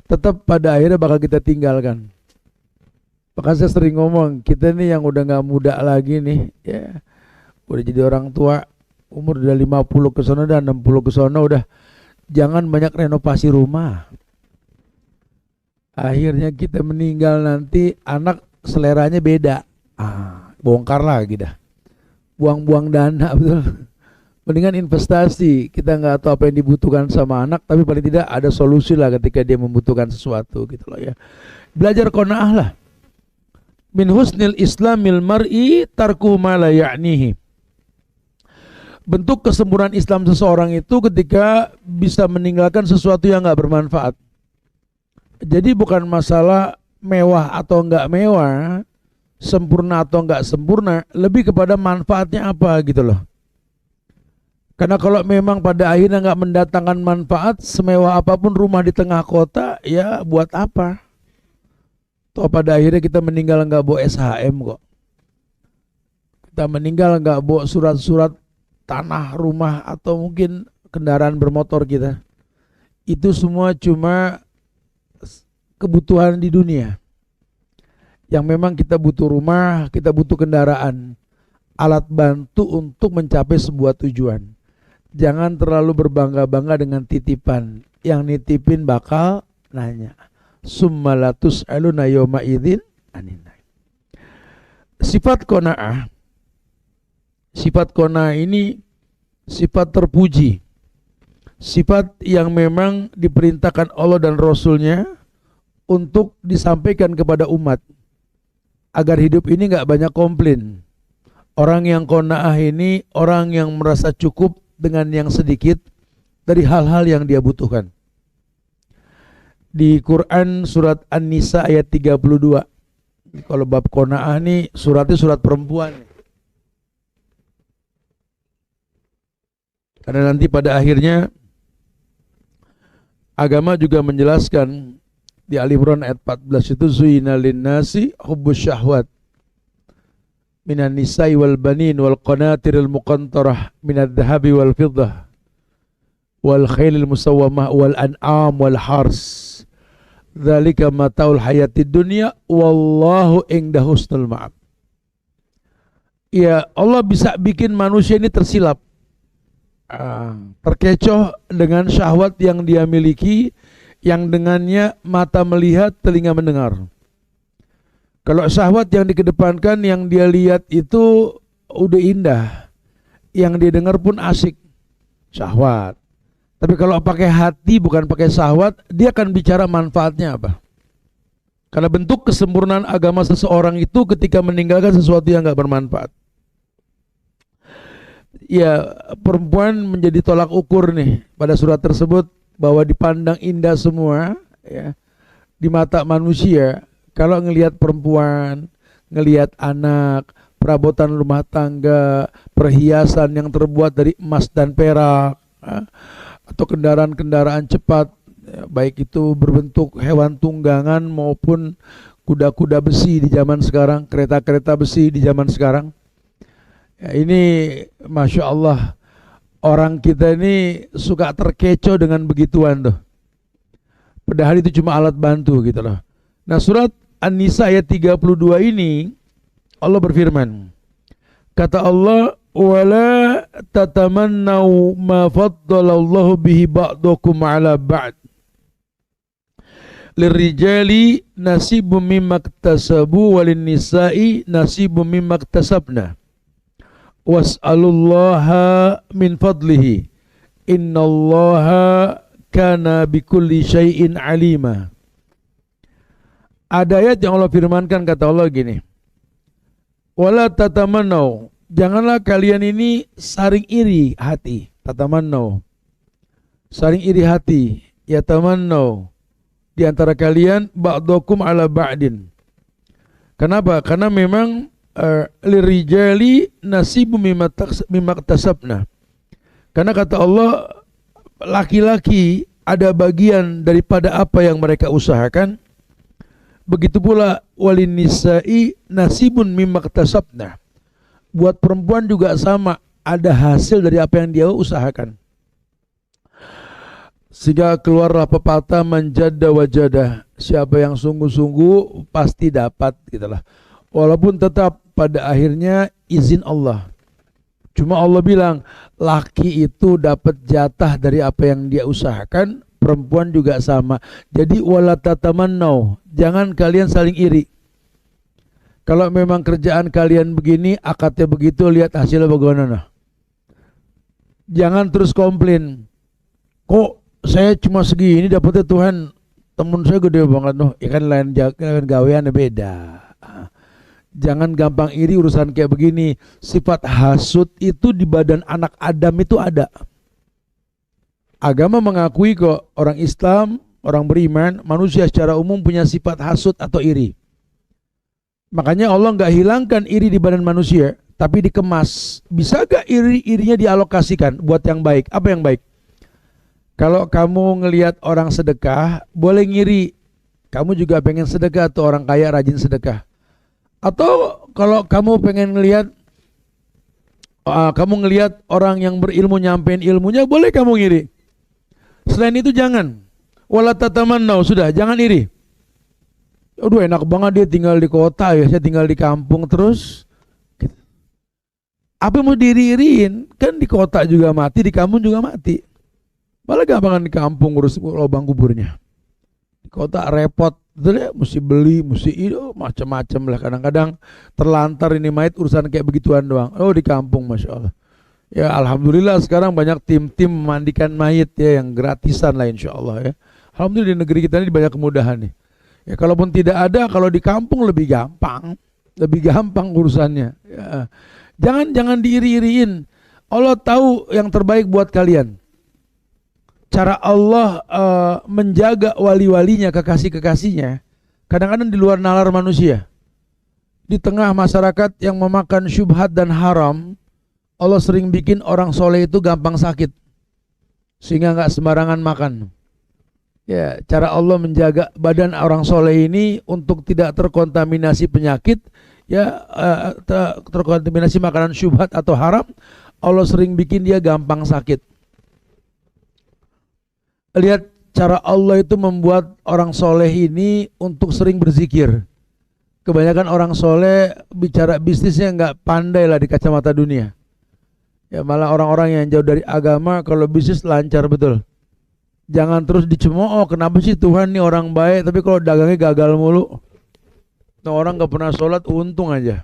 tetap pada akhirnya bakal kita tinggalkan. Maka saya sering ngomong, kita nih yang udah gak muda lagi nih, ya, udah jadi orang tua, umur udah 50 ke sana dan 60 ke sana, udah jangan banyak renovasi rumah. Akhirnya kita meninggal nanti, anak seleranya beda. Bongkar lagi dah. Buang-buang dana, betul. Mendingan investasi, kita nggak tahu apa yang dibutuhkan sama anak, tapi paling tidak ada solusi lah ketika dia membutuhkan sesuatu gitu loh ya. Belajar qanaah lah. Min husnil islamil mar'i tarku ma la ya'nihi. Bentuk kesempurnaan Islam seseorang itu ketika bisa meninggalkan sesuatu yang nggak bermanfaat. Jadi bukan masalah mewah atau nggak mewah, sempurna atau nggak sempurna, lebih kepada manfaatnya apa gitu loh. Karena kalau memang pada akhirnya nggak mendatangkan manfaat, semewah apapun rumah di tengah kota, ya buat apa? Toh pada akhirnya kita meninggal nggak bawa SHM kok. Kita meninggal nggak bawa surat-surat tanah, rumah, atau mungkin kendaraan bermotor kita. Itu semua cuma kebutuhan di dunia. Yang memang kita butuh rumah, kita butuh kendaraan, alat bantu untuk mencapai sebuah tujuan. Jangan terlalu berbangga-bangga dengan titipan. Yang nitipin bakal nanya. Summalatus aluna yawma idzin anin naim. Sifat qanaah. Sifat qanaah ini sifat terpuji. Sifat yang memang diperintahkan Allah dan Rasulnya untuk disampaikan kepada umat agar hidup ini gak banyak komplain. Orang yang qanaah ini orang yang merasa cukup dengan yang sedikit dari hal-hal yang dia butuhkan. Di Quran surat An-Nisa ayat 32. Kalau bab qanaah nih suratnya surat perempuan. Karena nanti pada akhirnya agama juga menjelaskan di Ali Imran ayat 14 itu zuyina linnasi hubbus syahwat minan nisa'i wal banin wal qanatiril muqantarah minadh dhahabi wal fiddah wal khailil musawwamah wal an'am wal hars. Dzalika mataul hayatid dunya wallahu inda husnul ma'ab. Ya, Allah bisa bikin manusia ini tersilap, terkecoh dengan syahwat yang dia miliki, yang dengannya mata melihat, telinga mendengar. Kalau syahwat yang dikedepankan, yang dia lihat itu udah indah, yang dia dengar pun asik, syahwat. Tapi kalau pakai hati bukan pakai syahwat, dia akan bicara manfaatnya apa. Karena bentuk kesempurnaan agama seseorang itu ketika meninggalkan sesuatu yang gak bermanfaat. Ya, perempuan menjadi tolak ukur nih pada surat tersebut, bahwa dipandang indah semua ya di mata manusia. Kalau ngelihat perempuan, ngelihat anak, perabotan rumah tangga, perhiasan yang terbuat dari emas dan perak, atau kendaraan-kendaraan cepat, baik itu berbentuk hewan tunggangan maupun kuda-kuda besi di zaman sekarang, kereta-kereta besi di zaman sekarang. Ya, ini Masya Allah, orang kita ini suka terkecoh dengan begituan tuh. Padahal itu cuma alat bantu gitu loh. Nah, surat An-Nisa ayat 32 ini Allah berfirman. Kata Allah, wala tatamannau ma faddalallahu bihi ba'dakum ala ba'd. Lirrijali nasibum mimma iktasabu walin nisa'i nasibum mimma iktasabna. Was'alullaha min fadlihi innallaha kana bikulli syai'in alima. Ada ayat yang Allah firmankan, kata Allah gini, wala tatamannau, janganlah kalian ini saring iri hati. Tatamannau, saring iri hati. Ya tamannau, di antara kalian ba'dakum ala ba'din. Kenapa? Karena memang lirijali nasibu mimma iktasabna. Karena kata Allah, laki-laki ada bagian daripada apa yang mereka usahakan. Begitu pula walin nisa'i nasibun mimma iktasabna. Buat perempuan juga sama, ada hasil dari apa yang dia usahakan. Sehingga keluarlah pepatah manjada wajada. Siapa yang sungguh-sungguh pasti dapat gitulah. Walaupun tetap pada akhirnya izin Allah. Cuma Allah bilang laki itu dapat jatah dari apa yang dia usahakan, perempuan juga sama. Jadi wala tatamannau, jangan kalian saling iri. Kalau memang kerjaan kalian begini, akadnya begitu, lihat hasilnya bagaimana. Jangan terus komplain. Kok saya cuma segini dapatnya Tuhan, temen saya gede banget loh. Ya kan lain gawean beda. Jangan gampang iri urusan kayak begini. Sifat hasud itu di badan anak Adam itu ada. Agama mengakui kok orang Islam, orang beriman, manusia secara umum punya sifat hasud atau iri. Makanya Allah nggak hilangkan iri di badan manusia, tapi dikemas. Bisa gak irinya dialokasikan buat yang baik? Apa yang baik? Kalau kamu ngelihat orang sedekah, boleh ngiri. Kamu juga pengen sedekah atau orang kaya rajin sedekah. Atau kalau kamu pengen ngelihat, kamu ngelihat orang yang berilmu nyampein ilmunya, boleh kamu ngiri. Selain itu jangan. Wala tatamannau, sudah jangan iri. Aduh enak banget dia tinggal di kota ya, saya tinggal di kampung terus. Apa mau diri-iriin? Kan di kota juga mati, di kampung juga mati. Malah gampangan di kampung urus lubang kuburnya. Di kota repot, mesti beli, mesti itu macam-macam lah. Kadang-kadang terlantar ini mayat urusan kayak begituan doang. Oh di kampung Masya Allah. Ya Alhamdulillah sekarang banyak tim-tim memandikan mayat ya yang gratisan lah Insya Allah ya. Alhamdulillah di negeri kita ini banyak kemudahan nih. Ya kalaupun tidak ada, kalau di kampung lebih gampang urusannya. Ya. Jangan diiri-iriin. Allah tahu yang terbaik buat kalian. Cara Allah menjaga wali-walinya, kekasih-kekasihnya, kadang-kadang di luar nalar manusia. Di tengah masyarakat yang memakan syubhat dan haram, Allah sering bikin orang soleh itu gampang sakit, sehingga nggak sembarangan makan. Ya, cara Allah menjaga badan orang soleh ini untuk tidak terkontaminasi penyakit, ya terkontaminasi makanan syubhat atau haram, Allah sering bikin dia gampang sakit. Lihat cara Allah itu membuat orang soleh ini untuk sering berzikir. Kebanyakan orang soleh bicara bisnisnya nggak pandai lah di kacamata dunia. Ya malah orang-orang yang jauh dari agama kalau bisnis lancar betul. Jangan terus dicemooh, kenapa sih Tuhan nih orang baik tapi kalau dagangnya gagal mulu. Nah, orang nggak pernah sholat untung aja.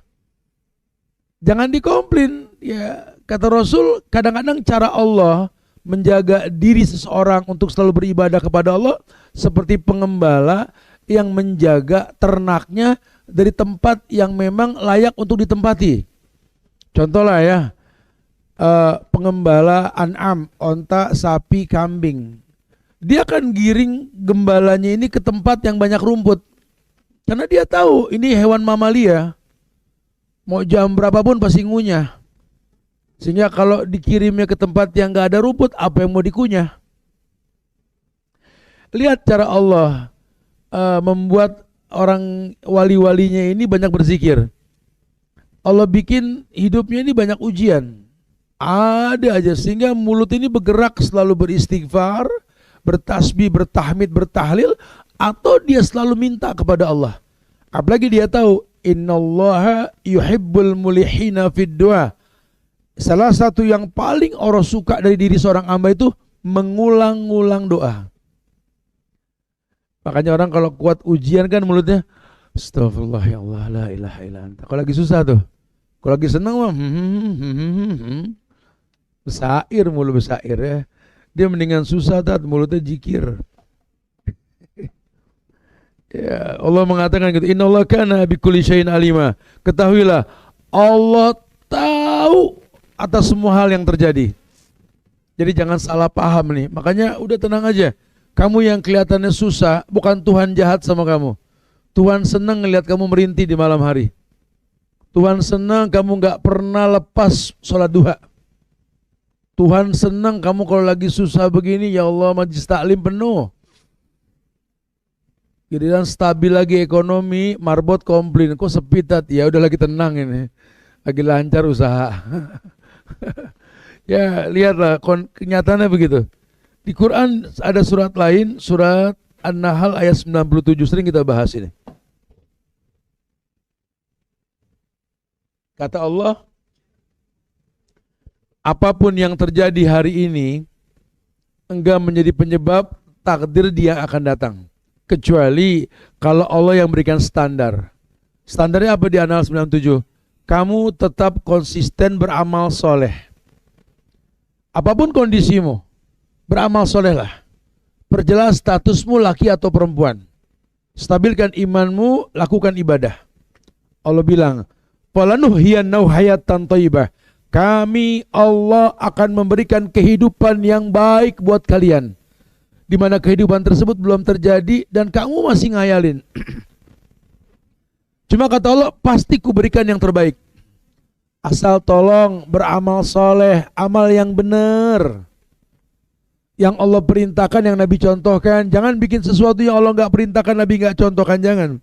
Jangan dikomplain. Ya kata Rasul, kadang-kadang cara Allah menjaga diri seseorang untuk selalu beribadah kepada Allah seperti pengembala yang menjaga ternaknya dari tempat yang memang layak untuk ditempati. Contoh lah ya, pengembala an'am, onta, sapi, kambing. Dia akan giring gembalanya ini ke tempat yang banyak rumput. Karena dia tahu ini hewan mamalia. Mau jam berapapun pasti ngunyah. Sehingga kalau dikirimnya ke tempat yang gak ada rumput, apa yang mau dikunyah? Lihat cara Allah membuat orang wali-walinya ini banyak berzikir. Allah bikin hidupnya ini banyak ujian. Ada aja sehingga mulut ini bergerak selalu beristighfar, bertasbih, bertahmid, bertahlil, atau dia selalu minta kepada Allah. Apalagi dia tahu innallaha yuhibbul mulihina fid du'a. Salah satu yang paling Allah suka dari diri seorang hamba itu mengulang-ulang doa. Makanya orang kalau kuat ujian kan mulutnya astagfirullah ya Allah la ilaha illa anta. Kalau lagi susah tuh. Kalau lagi senang mah besair mulu besair ya. Dia mendingan susah tat mulutnya jikir. Ya, Allah mengatakan gitu, innallaha kana bikulli syai'in alima. Ketahuilah Allah tahu atas semua hal yang terjadi. Jadi jangan salah paham nih. Makanya udah tenang aja. Kamu yang kelihatannya susah, bukan Tuhan jahat sama kamu. Tuhan senang ngelihat kamu merintih di malam hari. Tuhan senang kamu gak pernah lepas sholat duha. Tuhan senang kamu kalau lagi susah begini, ya Allah majlis taklim penuh. Giliran stabil lagi ekonomi, marbot komplain, kok sepi tat? Ya udah lagi tenang ini. Lagi lancar usaha. Ya lihatlah kenyataannya begitu. Di Quran ada surat lain, surat An-Nahl ayat 97, sering kita bahas ini. Kata Allah, apapun yang terjadi hari ini enggak menjadi penyebab takdir dia akan datang, kecuali kalau Allah yang berikan standar. Standarnya apa di An-Nahl 97? Kamu tetap konsisten beramal soleh. Apapun kondisimu, beramal solehlah. Perjelas statusmu laki atau perempuan. Stabilkan imanmu, lakukan ibadah. Allah bilang, falanuhyiyannahu hayatan thayyibah. Kami Allah akan memberikan kehidupan yang baik buat kalian. Di mana kehidupan tersebut belum terjadi dan kamu masih ngayalin. Cuma kata Allah, pasti kuberikan yang terbaik. Asal tolong beramal soleh, amal yang benar. Yang Allah perintahkan, yang Nabi contohkan. Jangan bikin sesuatu yang Allah gak perintahkan, Nabi gak contohkan, jangan.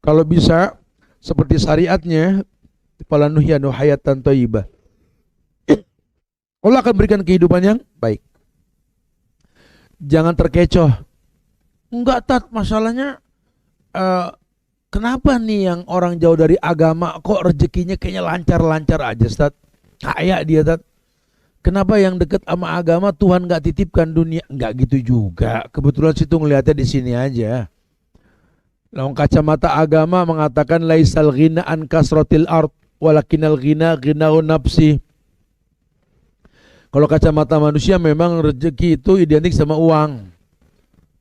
Kalau bisa, seperti syariatnya, falanuhyanu hayatan thayyibah. Allah akan berikan kehidupan yang baik. Jangan terkecoh. Enggak, Tat, masalahnya kenapa nih yang orang jauh dari agama kok rezekinya kayaknya lancar-lancar aja, Tat? Kaya dia, Tat. Kenapa yang deket sama agama Tuhan gak titipkan dunia? Enggak gitu juga. Kebetulan situ ngelihatnya di sini aja. Lawan kacamata agama mengatakan laisal ghina an kasratil ard walakinal ghina ghinau nafsi. Kalau kacamata manusia memang rezeki itu identik sama uang.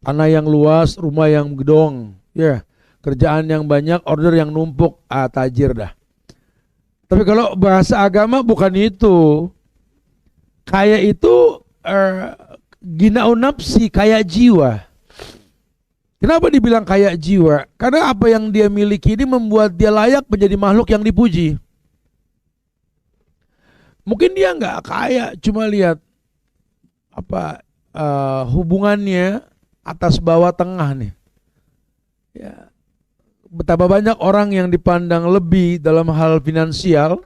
Tanah yang luas, rumah yang gedong, ya, kerjaan yang banyak, order yang numpuk, tajir dah. Tapi kalau bahasa agama bukan itu. Kaya itu ginau nafsi, kaya jiwa. Kenapa dibilang kaya jiwa? Karena apa yang dia miliki ini membuat dia layak menjadi makhluk yang dipuji. Mungkin dia nggak kaya, cuma lihat apa hubungannya atas bawah tengah nih. Ya, betapa banyak orang yang dipandang lebih dalam hal finansial,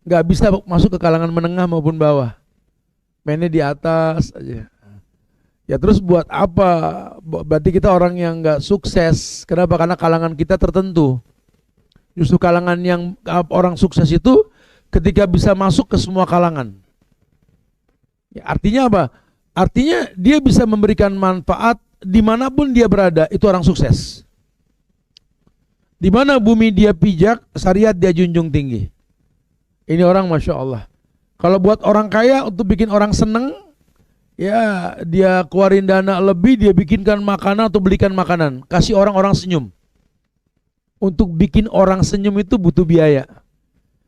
nggak bisa masuk ke kalangan menengah maupun bawah. Mainnya di atas aja. Ya terus buat apa? Berarti kita orang yang nggak sukses. Kenapa? Karena kalangan kita tertentu. Justru kalangan yang orang sukses itu ketika bisa masuk ke semua kalangan. Ya, artinya apa? Artinya dia bisa memberikan manfaat dimanapun dia berada. Itu orang sukses. Di mana bumi dia pijak, syariat dia junjung tinggi. Ini orang Masya Allah. Kalau buat orang kaya untuk bikin orang seneng, ya dia keluarin dana lebih, dia bikinkan makanan atau belikan makanan, kasih orang-orang senyum. Untuk bikin orang senyum itu butuh biaya.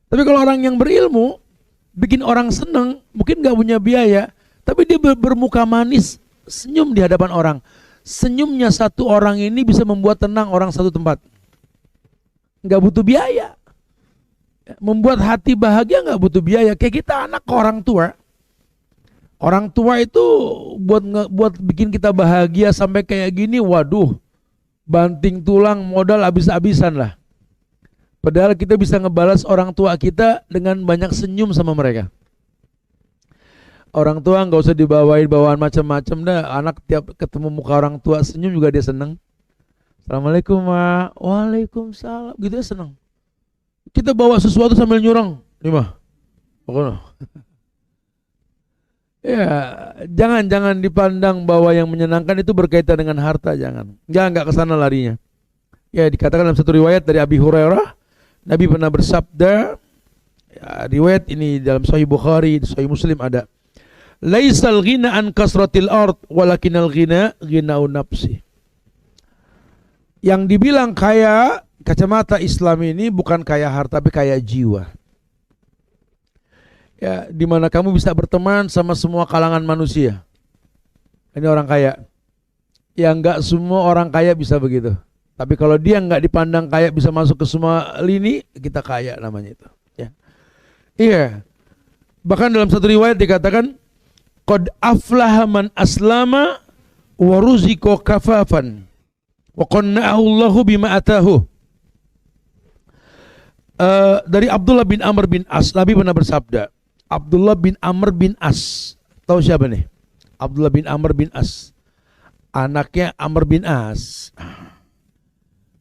Tapi kalau orang yang berilmu, bikin orang seneng, mungkin gak punya biaya, tapi dia bermuka manis, senyum di hadapan orang. Senyumnya satu orang ini bisa membuat tenang orang satu tempat. Gak butuh biaya. Membuat hati bahagia gak butuh biaya. Kayak kita anak ke orang tua. Orang tua itu buat bikin kita bahagia sampai kayak gini, waduh, banting tulang modal habis-habisan lah. Padahal kita bisa ngebalas orang tua kita dengan banyak senyum sama mereka. Orang tua gak usah dibawain bawaan macam-macam dah. Anak tiap ketemu muka orang tua senyum juga dia seneng. Assalamualaikum, Ma. Waalaikumsalam. Gitu ya seneng. Kita bawa sesuatu sambil nyurang, nih mah, pokoknya. Ya, jangan dipandang bahwa yang menyenangkan itu berkaitan dengan harta, jangan. Enggak kesana larinya. Ya, dikatakan dalam satu riwayat dari Abi Hurairah, Nabi pernah bersabda, ya, riwayat ini dalam Sahih Bukhari, Sahih Muslim ada. Laisal ghina an kasratil ard, walakinal ghina ghinau nafsi. Yang dibilang kaya kacamata Islam ini bukan kaya harta tapi kaya jiwa. Ya, di mana kamu bisa berteman sama semua kalangan manusia. Ini orang kaya. Ya enggak semua orang kaya bisa begitu. Tapi kalau dia enggak dipandang kaya bisa masuk ke semua lini, kita kaya namanya itu. Ya. Iya. Bahkan dalam satu riwayat dikatakan, qad aflaha man aslama wa ruziqa kafafan wa qanna'ahu Allahu bima atahu. Dari Abdullah bin Amr bin As, Nabi pernah bersabda, Abdullah bin Amr bin As, Tahu siapa nih? Abdullah bin Amr bin As. Anaknya Amr bin As.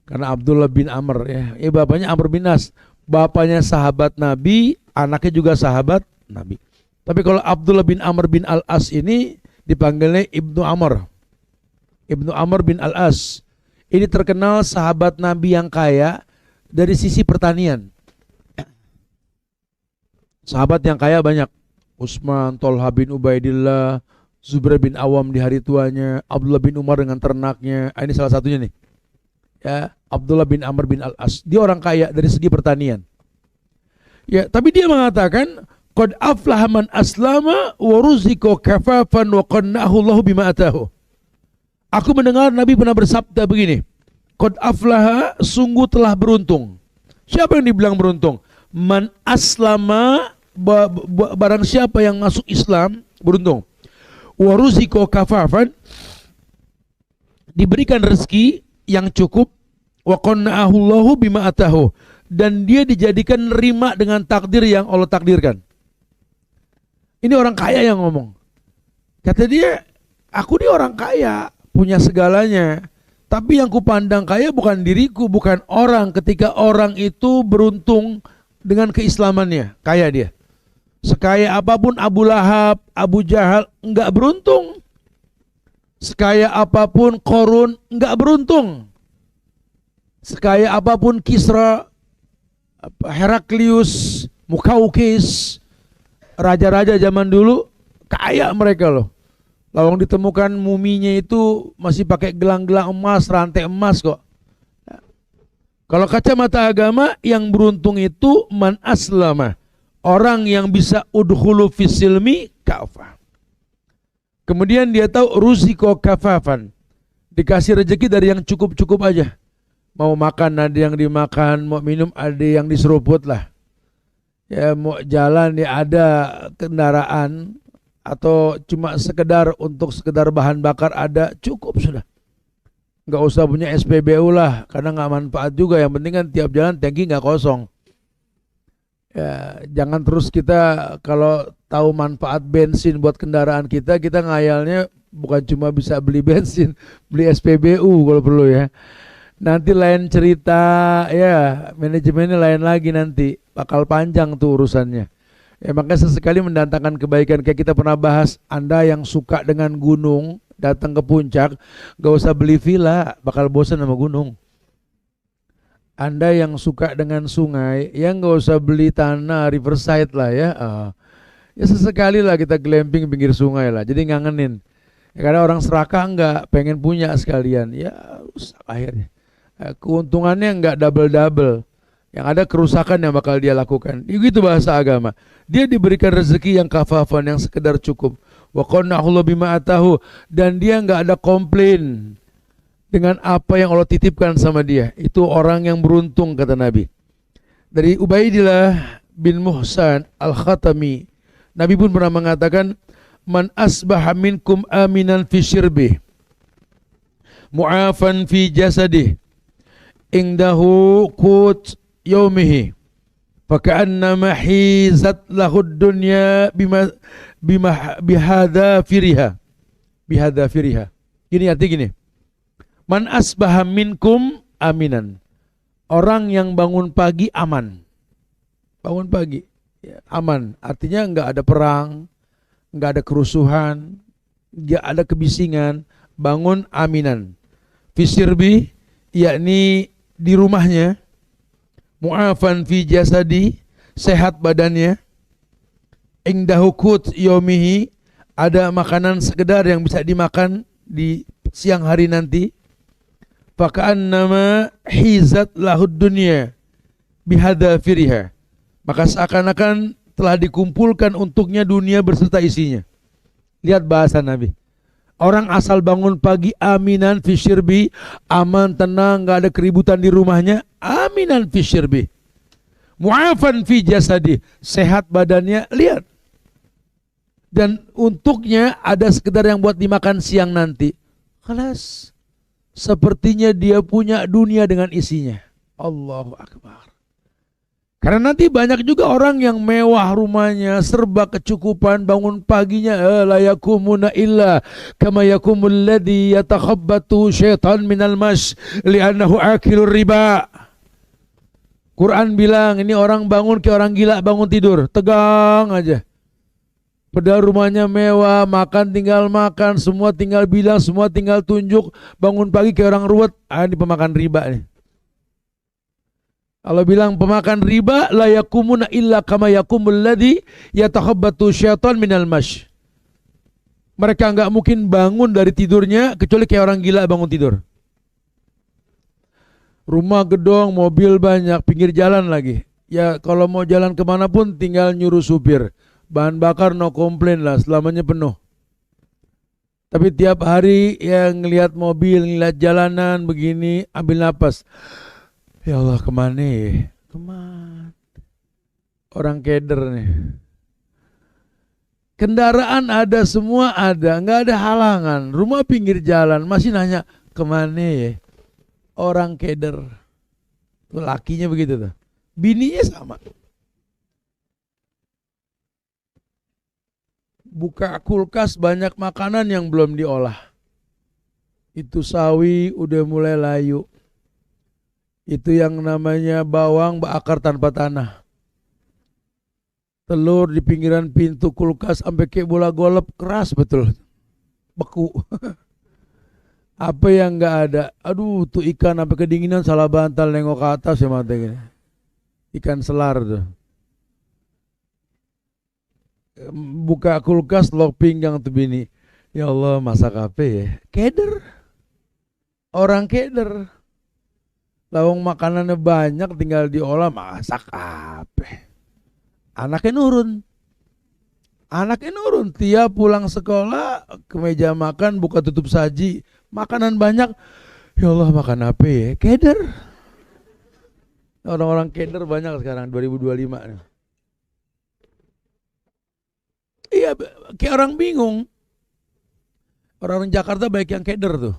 Karena Abdullah bin Amr ya, bapaknya Amr bin As. Bapaknya sahabat Nabi, anaknya juga sahabat Nabi. Tapi kalau Abdullah bin Amr bin Al-As ini dipanggilnya Ibnu Amr. Ibnu Amr bin Al-As. Ini terkenal sahabat Nabi yang kaya dari sisi pertanian. Sahabat yang kaya banyak. Utsman, Tolha bin Ubaidillah, Zubair bin Awam di hari tuanya, Abdullah bin Umar dengan ternaknya. Ini salah satunya nih. Ya, Abdullah bin Amr bin Al-As. Dia orang kaya dari segi pertanian. Ya, tapi dia mengatakan, qad aflaha man aslama wa ruzika kafafan wa qannahu Allahu bima atahu. Aku mendengar Nabi pernah bersabda begini, qad aflaha, sungguh telah beruntung. Siapa yang dibilang beruntung? Man aslama, barang siapa yang masuk Islam, beruntung. Wa ruzika kafafan, diberikan rezeki yang cukup, wa qannahu Allahu bima atahu, dan dia dijadikan nerima dengan takdir yang Allah takdirkan. Ini orang kaya yang ngomong. Kata dia, aku ini orang kaya, punya segalanya. Tapi yang kupandang kaya bukan diriku, bukan orang. Ketika orang itu beruntung dengan keislamannya, kaya dia. Sekaya apapun Abu Lahab, Abu Jahal, enggak beruntung. Sekaya apapun Qarun, enggak beruntung. Sekaya apapun Kisra, Heraklius, Mukaukis, raja-raja zaman dulu, kaya mereka loh. Lawang ditemukan muminya itu masih pakai gelang-gelang emas, rantai emas kok. Kalau kacamata agama, yang beruntung itu man aslama, orang yang bisa udkhulu fisilmi kafah. Kemudian dia tahu ruziko kafafan, dikasih rezeki dari yang cukup-cukup aja. Mau makan ada yang dimakan, mau minum ada yang diseruput lah. Ya, mau jalan ya ada kendaraan, atau cuma sekedar untuk sekedar bahan bakar ada, cukup sudah. Nggak usah punya SPBU lah, karena nggak manfaat juga. Yang penting kan tiap jalan tangki nggak kosong. Ya, jangan terus kita kalau tahu manfaat bensin buat kendaraan kita ngayalnya bukan cuma bisa beli bensin, beli SPBU kalau perlu ya. Nanti lain cerita ya, manajemennya lain lagi nanti, bakal panjang tuh urusannya. Ya, makanya sesekali mendatangkan kebaikan. Kayak kita pernah bahas, Anda yang suka dengan gunung, datang ke puncak, gak usah beli villa, bakal bosan sama gunung. Anda yang suka dengan sungai, ya gak usah beli tanah riverside lah ya. Ya sesekali lah kita glamping pinggir sungai lah, jadi ngangenin. Ya, karena orang serakah enggak, pengen punya sekalian, ya rusak akhirnya. Keuntungannya enggak double-double, yang ada kerusakan yang bakal dia lakukan. Itu bahasa agama. Dia diberikan rezeki yang kafafan, yang sekedar cukup. Wa qannahu bima atahu, dan dia enggak ada komplain dengan apa yang Allah titipkan sama dia. Itu orang yang beruntung, kata Nabi. Dari Ubaidillah bin Muhsan Al-Khatami, Nabi pun pernah mengatakan, man asbaha minkum aminan fi syirbi, mu'afan fi jasadih, indahu qut yaumihi, faka'annama hizat lahud dunya bihadafiriha. Gini arti gini, man asbaha minkum aminan, orang yang bangun pagi aman. Bangun pagi ya, aman, artinya enggak ada perang, enggak ada kerusuhan, enggak ada kebisingan. Bangun aminan. Fisirbi, yakni di rumahnya, mu'afan fi jasadi, sehat badannya, indahu qut yaumihi, ada makanan sekedar yang bisa dimakan di siang hari nanti, faka'annama hizat lahud dunya bihadafiriha, maka seakan-akan telah dikumpulkan untuknya dunia berserta isinya. Lihat bahasa Nabi. Orang asal bangun pagi aminan fi syirbi, aman, tenang, gak ada keributan di rumahnya, aminan fi syirbi. Mu'afan fi jasadi, sehat badannya, lihat. Dan untuknya ada sekedar yang buat dimakan siang nanti. Kelas, sepertinya dia punya dunia dengan isinya. Allahu Akbar. Karena nanti banyak juga orang yang mewah rumahnya, serba kecukupan, bangun paginya la yakumuna illa kama yakumul ladzi yatakhabbatu syaitan minal mas li'annahu akilur riba. Quran bilang ini orang bangun kayak orang gila bangun tidur, tegang aja. Padahal rumahnya mewah, makan tinggal makan, semua tinggal bilang, semua tinggal tunjuk, bangun pagi kayak orang ruwet. Ini pemakan riba nih. Allah bilang pemakan riba la yakumuna illa kama yakumul ladzi yatakhabbatu syaitan minal mas. Mereka enggak mungkin bangun dari tidurnya kecuali kayak orang gila bangun tidur. Rumah gedong, mobil banyak, pinggir jalan lagi. Ya kalau mau jalan kemana pun tinggal nyuruh supir. Bahan bakar no komplain lah, selamanya penuh. Tapi tiap hari yang ngelihat mobil, ngelihat jalanan begini, ambil napas. Ya Allah kemana ya? Kemana? Orang keder nih. Kendaraan ada, semua ada, nggak ada halangan. Rumah pinggir jalan, masih nanya kemana ya? Orang keder. Tuh lakinya begitu tuh. Bininya sama. Buka kulkas banyak makanan yang belum diolah. Itu sawi udah mulai layu. Itu yang namanya bawang bakar tanpa tanah. Telur di pinggiran pintu kulkas sampai kayak bola golep, keras betul. Beku. Apa yang nggak ada? Aduh, tuh ikan sampai kedinginan salah bantal nengok ke atas ya mata gini. Ikan selar tuh. Buka kulkas lok pinggang tuh bini. Ya Allah, masak apa ya? Keder. Orang keder. Lawang makanannya banyak tinggal diolah, masak apa? Anaknya nurun. Tiap pulang sekolah ke meja makan buka tutup saji, makanan banyak. Ya Allah, makan apa ya? Keder. Orang-orang keder banyak sekarang 2025 nih. Iya, kayak orang bingung. Orang-orang Jakarta baik yang keder tuh.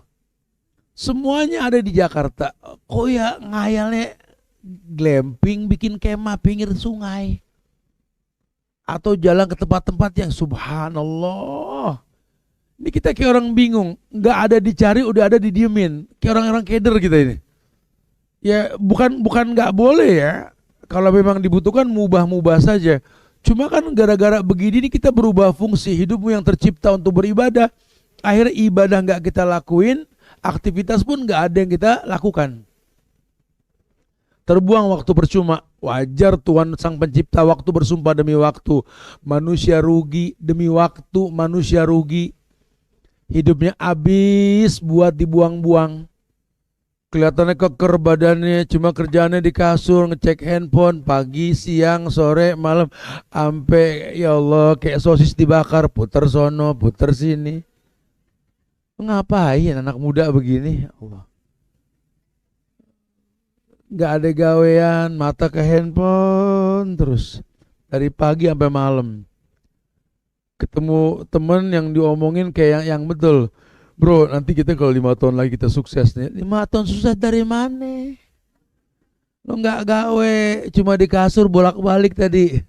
Semuanya ada di Jakarta. Kok ya ngayalnya glamping, bikin kemah pinggir sungai. Atau jalan ke tempat-tempat yang subhanallah. Ini kita kayak orang bingung. Nggak ada dicari, udah ada didiemin. Kayak orang-orang keder kita ini. Ya bukan nggak boleh ya. Kalau memang dibutuhkan mubah-mubah saja. Cuma kan gara-gara begini kita berubah fungsi hidupmu yang tercipta untuk beribadah. Akhirnya ibadah nggak kita lakuin. Aktivitas pun nggak ada yang kita lakukan. Terbuang waktu percuma. Wajar Tuhan Sang Pencipta waktu bersumpah demi waktu. Manusia rugi demi waktu, manusia rugi. Hidupnya habis buat dibuang-buang. Kelihatannya keker badannya, cuma kerjaannya di kasur, ngecek handphone pagi, siang, sore, malam. Sampai ya Allah kayak sosis dibakar, puter sono, puter sini. Ngapain anak muda begini? Allah. Gak ada gawean, mata ke handphone terus dari pagi sampai malam. Ketemu temen yang diomongin kayak yang betul. Bro, nanti kita kalau 5 tahun lagi kita sukses nih. 5 tahun sukses dari mana? Lo gak gawe, cuma di kasur bolak-balik tadi.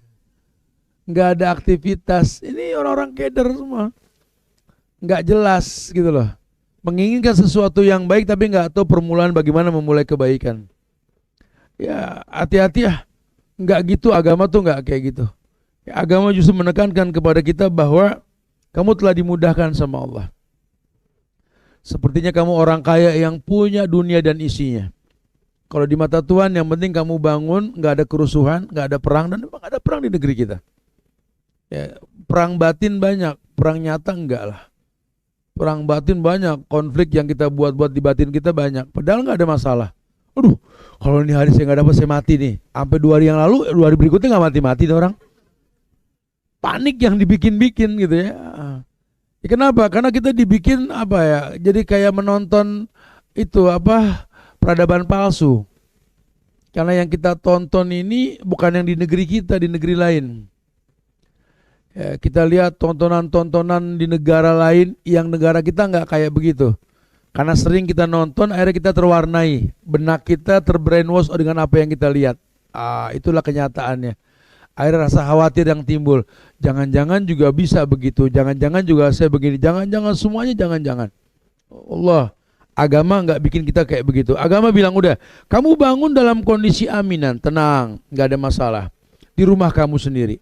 Gak ada aktivitas. Ini orang-orang keder semua. Nggak jelas gitu loh, menginginkan sesuatu yang baik tapi nggak tahu permulaan bagaimana memulai kebaikan. Ya hati-hati ya, nggak gitu agama tuh nggak kayak gitu. Ya, agama justru menekankan kepada kita bahwa kamu telah dimudahkan sama Allah. Sepertinya kamu orang kaya yang punya dunia dan isinya. Kalau di mata Tuhan yang penting kamu bangun, nggak ada kerusuhan, nggak ada perang, dan memang ada perang di negeri kita. Ya, perang batin banyak, perang nyata enggak lah. Perang batin banyak, konflik yang kita buat-buat di batin kita banyak. Padahal nggak ada masalah. Aduh, kalau ini hari saya nggak dapat saya mati nih. Sampai 2 hari yang lalu, 2 hari berikutnya nggak mati-mati orang. Panik yang dibikin-bikin gitu ya. Ya kenapa? Karena kita dibikin apa ya? Jadi kayak menonton itu apa? Peradaban palsu. Karena yang kita tonton ini bukan yang di negeri kita, di negeri lain. Ya, kita lihat tontonan-tontonan di negara lain yang negara kita nggak kayak begitu. Karena sering kita nonton, akhirnya kita terwarnai. Benak kita terbrainwash dengan apa yang kita lihat. Itulah kenyataannya. Akhirnya rasa khawatir yang timbul. Jangan-jangan juga bisa begitu. Jangan-jangan juga saya begini. Jangan-jangan semuanya jangan-jangan. Allah, agama nggak bikin kita kayak begitu. Agama bilang udah, kamu bangun dalam kondisi aminan, tenang, nggak ada masalah. Di rumah kamu sendiri.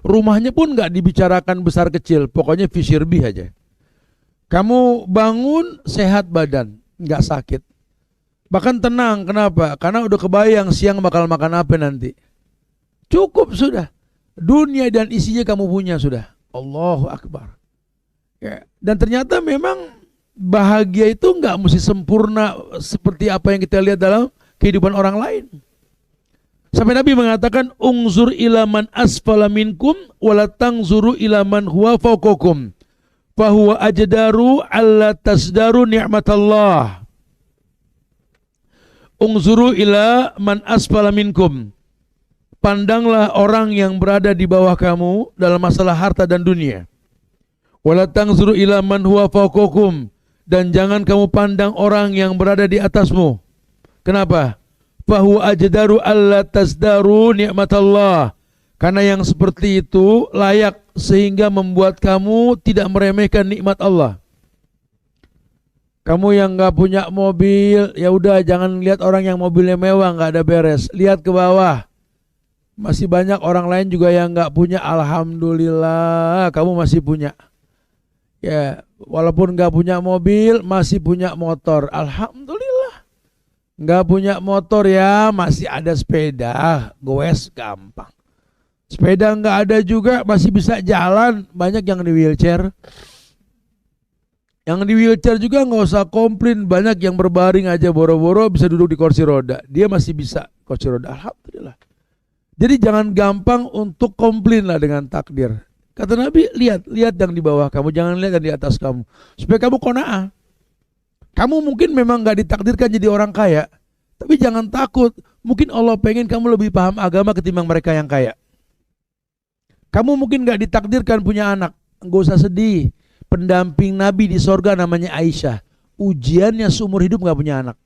Rumahnya pun nggak dibicarakan besar kecil. Pokoknya fisyirbi aja. Kamu bangun sehat badan, nggak sakit. Bahkan tenang, kenapa? Karena udah kebayang siang bakal makan apa nanti. Cukup sudah. Dunia dan isinya kamu punya sudah. Allahu Akbar. Ya. Dan ternyata memang bahagia itu nggak mesti sempurna seperti apa yang kita lihat dalam kehidupan orang lain. Sampai Nabi mengatakan, ungzur ilaman asfala minkum wala tangzuru ilaman huwa fawqakum. Fahuwa ajdaru alla tasdaru ni'matallah. Ungzuru ila man asfala minkum. Pandanglah orang yang berada di bawah kamu dalam masalah harta dan dunia. Wala tangzuru ila man huwa fawqakum, dan jangan kamu pandang orang yang berada di atasmu. Kenapa? Fahuwa ajdaru alla tasdaru ni'matallah. Karena yang seperti itu layak sehingga membuat kamu tidak meremehkan nikmat Allah. Kamu yang nggak punya mobil, ya udah jangan lihat orang yang mobilnya mewah nggak ada beres. Lihat ke bawah. Masih banyak orang lain juga yang nggak punya. Alhamdulillah, kamu masih punya. Ya, walaupun nggak punya mobil, masih punya motor. Alhamdulillah. Nggak punya motor ya, masih ada sepeda. Goes gampang. Sepeda nggak ada juga, masih bisa jalan. Banyak yang di wheelchair. Yang di wheelchair juga nggak usah komplain. Banyak yang berbaring aja boro-boro bisa duduk di kursi roda. Dia masih bisa kursi roda. Alhamdulillah. Jadi jangan gampang untuk komplain lah dengan takdir. Kata Nabi, lihat yang di bawah kamu, jangan lihat yang di atas kamu. Supaya kamu qanaah. Kamu mungkin memang gak ditakdirkan jadi orang kaya, tapi jangan takut. Mungkin Allah pengen kamu lebih paham agama ketimbang mereka yang kaya. Kamu mungkin gak ditakdirkan punya anak, gak usah sedih. Pendamping Nabi di sorga namanya Aisyah. Ujiannya seumur hidup gak punya anak.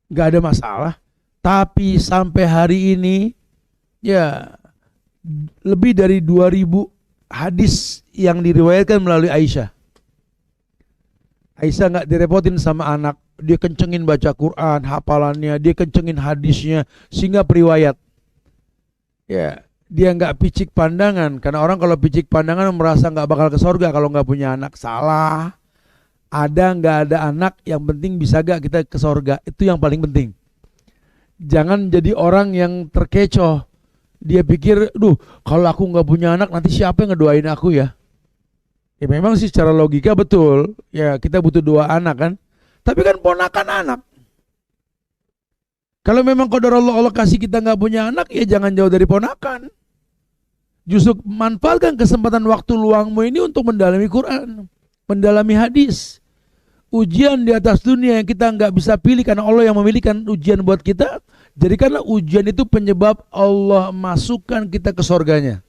Gak ada masalah. Tapi sampai hari ini ya lebih dari 2000 hadis yang diriwayatkan melalui Aisyah. Aisyah nggak direpotin sama anak, dia kencengin baca Quran, hafalannya, dia kencengin hadisnya sehingga periwayat. Ya, dia nggak picik pandangan, karena orang kalau picik pandangan merasa nggak bakal ke surga kalau nggak punya anak. Salah. Ada nggak ada anak, yang penting bisa gak kita ke surga, itu yang paling penting. Jangan jadi orang yang terkecoh. Dia pikir, kalau aku nggak punya anak nanti siapa yang ngedoain aku ya? Ya memang sih secara logika betul. Ya kita butuh 2 anak kan. Tapi kan ponakan anak. Kalau memang qadar Allah kasih kita nggak punya anak, ya jangan jauh dari ponakan. Justru manfaatkan kesempatan waktu luangmu ini untuk mendalami Quran, mendalami hadis. Ujian di atas dunia yang kita nggak bisa pilih karena Allah yang memilihkan ujian buat kita. Jadikanlah ujian itu penyebab Allah masukkan kita ke surganya.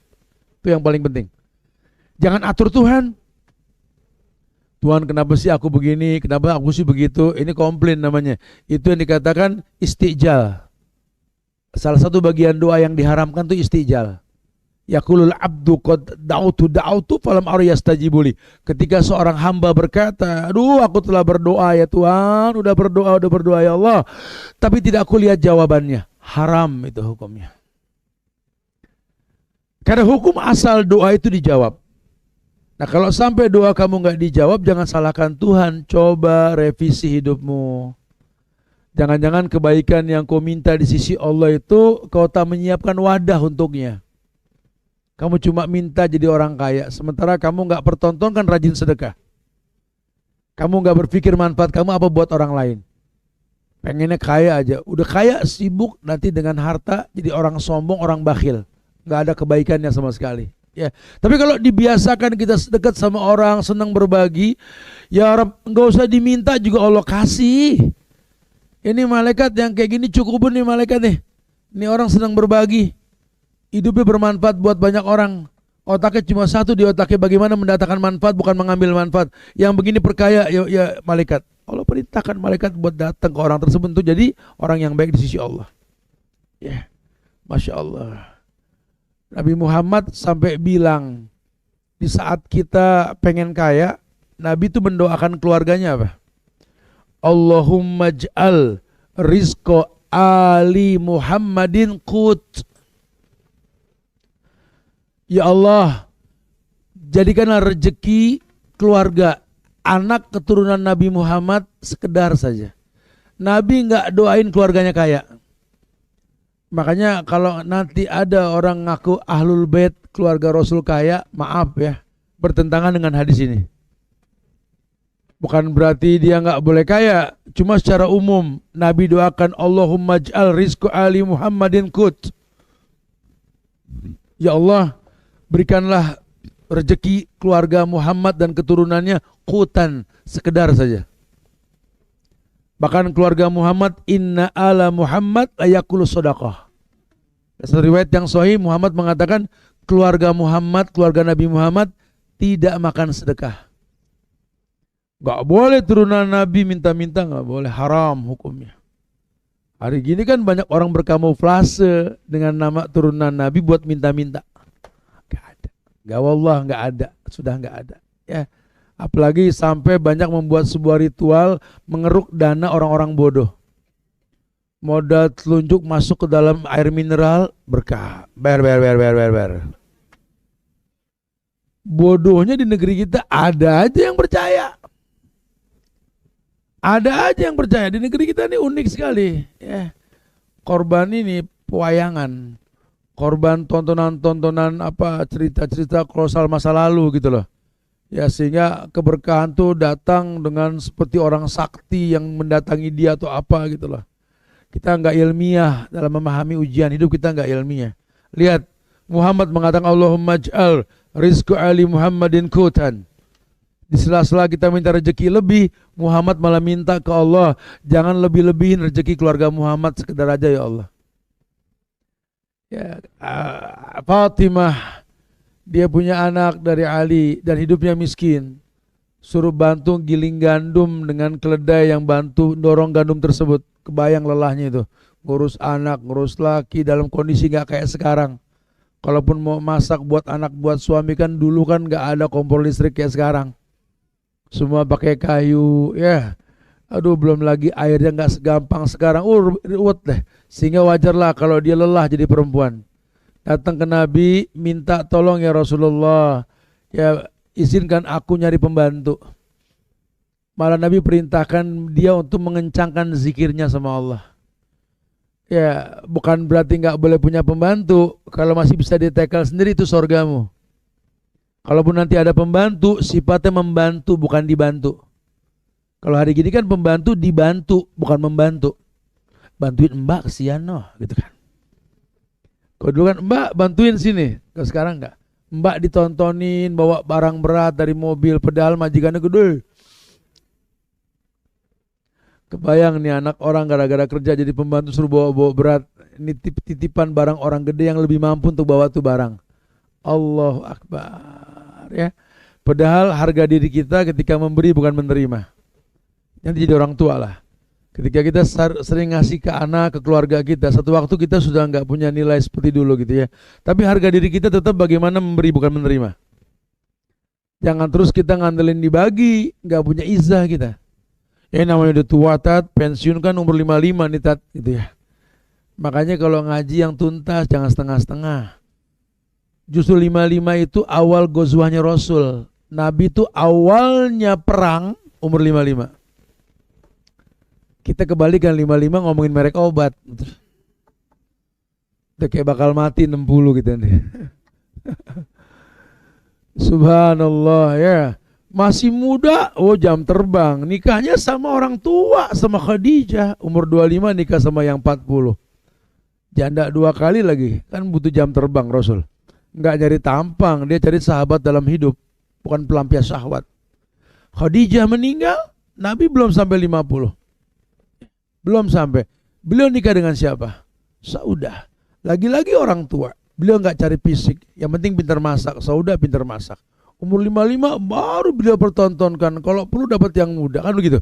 Itu yang paling penting. Jangan atur Tuhan. Tuhan kenapa sih aku begini, kenapa aku sih begitu. Ini komplain namanya. Itu yang dikatakan istijal. Salah satu bagian doa yang diharamkan itu istijal. Yaqulul abdu qad da'utu falam ara yastajibuli. Ketika seorang hamba berkata, aduh aku telah berdoa ya Tuhan, udah berdoa ya Allah, tapi tidak aku lihat jawabannya. Haram itu hukumnya. Karena hukum asal doa itu dijawab. Nah kalau sampai doa kamu nggak dijawab, jangan salahkan Tuhan. Coba revisi hidupmu. Jangan-jangan kebaikan yang kau minta di sisi Allah itu kau tak menyiapkan wadah untuknya. Kamu cuma minta jadi orang kaya, sementara kamu nggak pertontonkan rajin sedekah. Kamu nggak berpikir manfaat kamu apa buat orang lain. Pengennya kaya aja, udah kaya sibuk nanti dengan harta jadi orang sombong, orang bakhil, nggak ada kebaikannya sama sekali. Ya, tapi kalau dibiasakan kita dekat sama orang, senang berbagi, ya Rabb, nggak usah diminta juga Allah kasih. Ini malaikat yang kayak gini cukup nih malaikat nih. Ini orang senang berbagi. Hidupnya bermanfaat buat banyak orang. Otaknya cuma satu di otaknya, bagaimana mendatangkan manfaat bukan mengambil manfaat. Yang begini perkaya ya malaikat. Allah perintahkan malaikat buat datang ke orang tersebut untuk jadi orang yang baik di sisi Allah. Ya, Masya Allah. Nabi Muhammad sampai bilang, di saat kita pengen kaya, Nabi itu mendoakan keluarganya apa? Allahumma j'al rizqa ali Muhammadin qut. Ya Allah, jadikanlah rezeki keluarga anak keturunan Nabi Muhammad sekedar saja. Nabi nggak doain keluarganya kaya. Makanya kalau nanti ada orang ngaku ahlul bait keluarga Rasul kaya, maaf ya, bertentangan dengan hadis ini. Bukan berarti dia nggak boleh kaya, cuma secara umum Nabi doakan Allahumma j'al rizqa ali Muhammadin qut. Ya Allah, berikanlah rezeki keluarga Muhammad dan keturunannya qutan, sekedar saja. Bahkan keluarga Muhammad, inna ala Muhammad ayakulu sodaqah. Dalam riwayat yang sahih, Muhammad mengatakan keluarga Muhammad, keluarga Nabi Muhammad tidak makan sedekah. Gak boleh turunan Nabi minta-minta, gak boleh, haram hukumnya. Hari gini kan banyak orang berkamuflase dengan nama turunan Nabi buat minta-minta. Gak ada, gak wallah, gak ada, sudah gak ada. Ya, apalagi sampai banyak membuat sebuah ritual mengeruk dana orang-orang bodoh. Modal telunjuk masuk ke dalam air mineral, berkah, bayar. Bodohnya di negeri kita ada aja yang percaya. Ada aja yang percaya. Di negeri kita ini unik sekali. Ya. Korban ini pewayangan, korban tontonan-tontonan apa, cerita-cerita kolosal masa lalu gitu loh. Ya, sehingga keberkahan tuh datang dengan seperti orang sakti yang mendatangi dia atau apa gitu loh. Kita nggak ilmiah dalam memahami ujian hidup, kita nggak ilmiah. Lihat, Muhammad mengatakan Allahumma j'al rizqa ali Muhammadin qutan. Di sela-sela kita minta rezeki lebih, Muhammad malah minta ke Allah, jangan lebih-lebihin rezeki keluarga Muhammad, sekedar aja ya Allah. Ya, Fatimah, dia punya anak dari Ali dan hidupnya miskin. Suruh bantu giling gandum dengan keledai yang bantu dorong gandum tersebut. Kebayang lelahnya itu. Ngurus anak, ngurus laki dalam kondisi gak kayak sekarang. Kalaupun mau masak buat anak, buat suami kan dulu kan gak ada kompor listrik kayak sekarang. Semua pakai kayu, ya. Aduh, belum lagi airnya gak segampang sekarang. Ruwet deh. Sehingga wajarlah kalau dia lelah jadi perempuan. Datang ke Nabi, minta tolong ya Rasulullah. Ya, izinkan aku nyari pembantu. Malah Nabi perintahkan dia untuk mengencangkan zikirnya sama Allah. Ya, bukan berarti nggak boleh punya pembantu. Kalau masih bisa ditekel sendiri itu sorgamu. Kalaupun nanti ada pembantu, sifatnya membantu bukan dibantu. Kalau hari gini kan pembantu dibantu bukan membantu. Bantuin mbak kesian noh, gitu kan. Kalau dulu kan mbak bantuin sini, kalau sekarang nggak. Mbak ditontonin bawa barang berat dari mobil, pedal majikannya gede. Kebayang nih anak orang gara-gara kerja jadi pembantu suruh bawa-bawa berat. Ini titipan barang orang gede yang lebih mampu untuk bawa tuh barang. Allahu Akbar, ya. Padahal harga diri kita ketika memberi bukan menerima. Nanti jadi orang tua lah. Ketika kita sering ngasih ke anak, ke keluarga kita, satu waktu kita sudah nggak punya nilai seperti dulu gitu ya. Tapi harga diri kita tetap bagaimana memberi bukan menerima. Jangan terus kita ngandelin dibagi, nggak punya izah kita. Namanya udah tua tat, pensiun kan umur 55 nih tat gitu ya. Makanya kalau ngaji yang tuntas jangan setengah-setengah. Justru 55 itu awal gozwahnya Rasul. Nabi itu awalnya perang umur 55. Kita kebalikan 55 ngomongin merek obat. Udah kayak bakal mati 60 gitu nih. Subhanallah ya. Masih muda, jam terbang. Nikahnya sama orang tua, sama Khadijah. Umur 25 nikah sama yang 40. Janda 2 kali lagi. Kan butuh jam terbang Rasul. Nggak cari tampang, dia cari sahabat dalam hidup. Bukan pelampias syahwat. Khadijah meninggal, Nabi belum sampai 50. Belum sampai. Beliau nikah dengan siapa? Saudah. Lagi-lagi orang tua. Beliau nggak cari fisik. Yang penting pintar masak. Saudah pintar masak. Umur 55 baru beliau pertontonkan. Kalau perlu dapat yang muda. Kan begitu.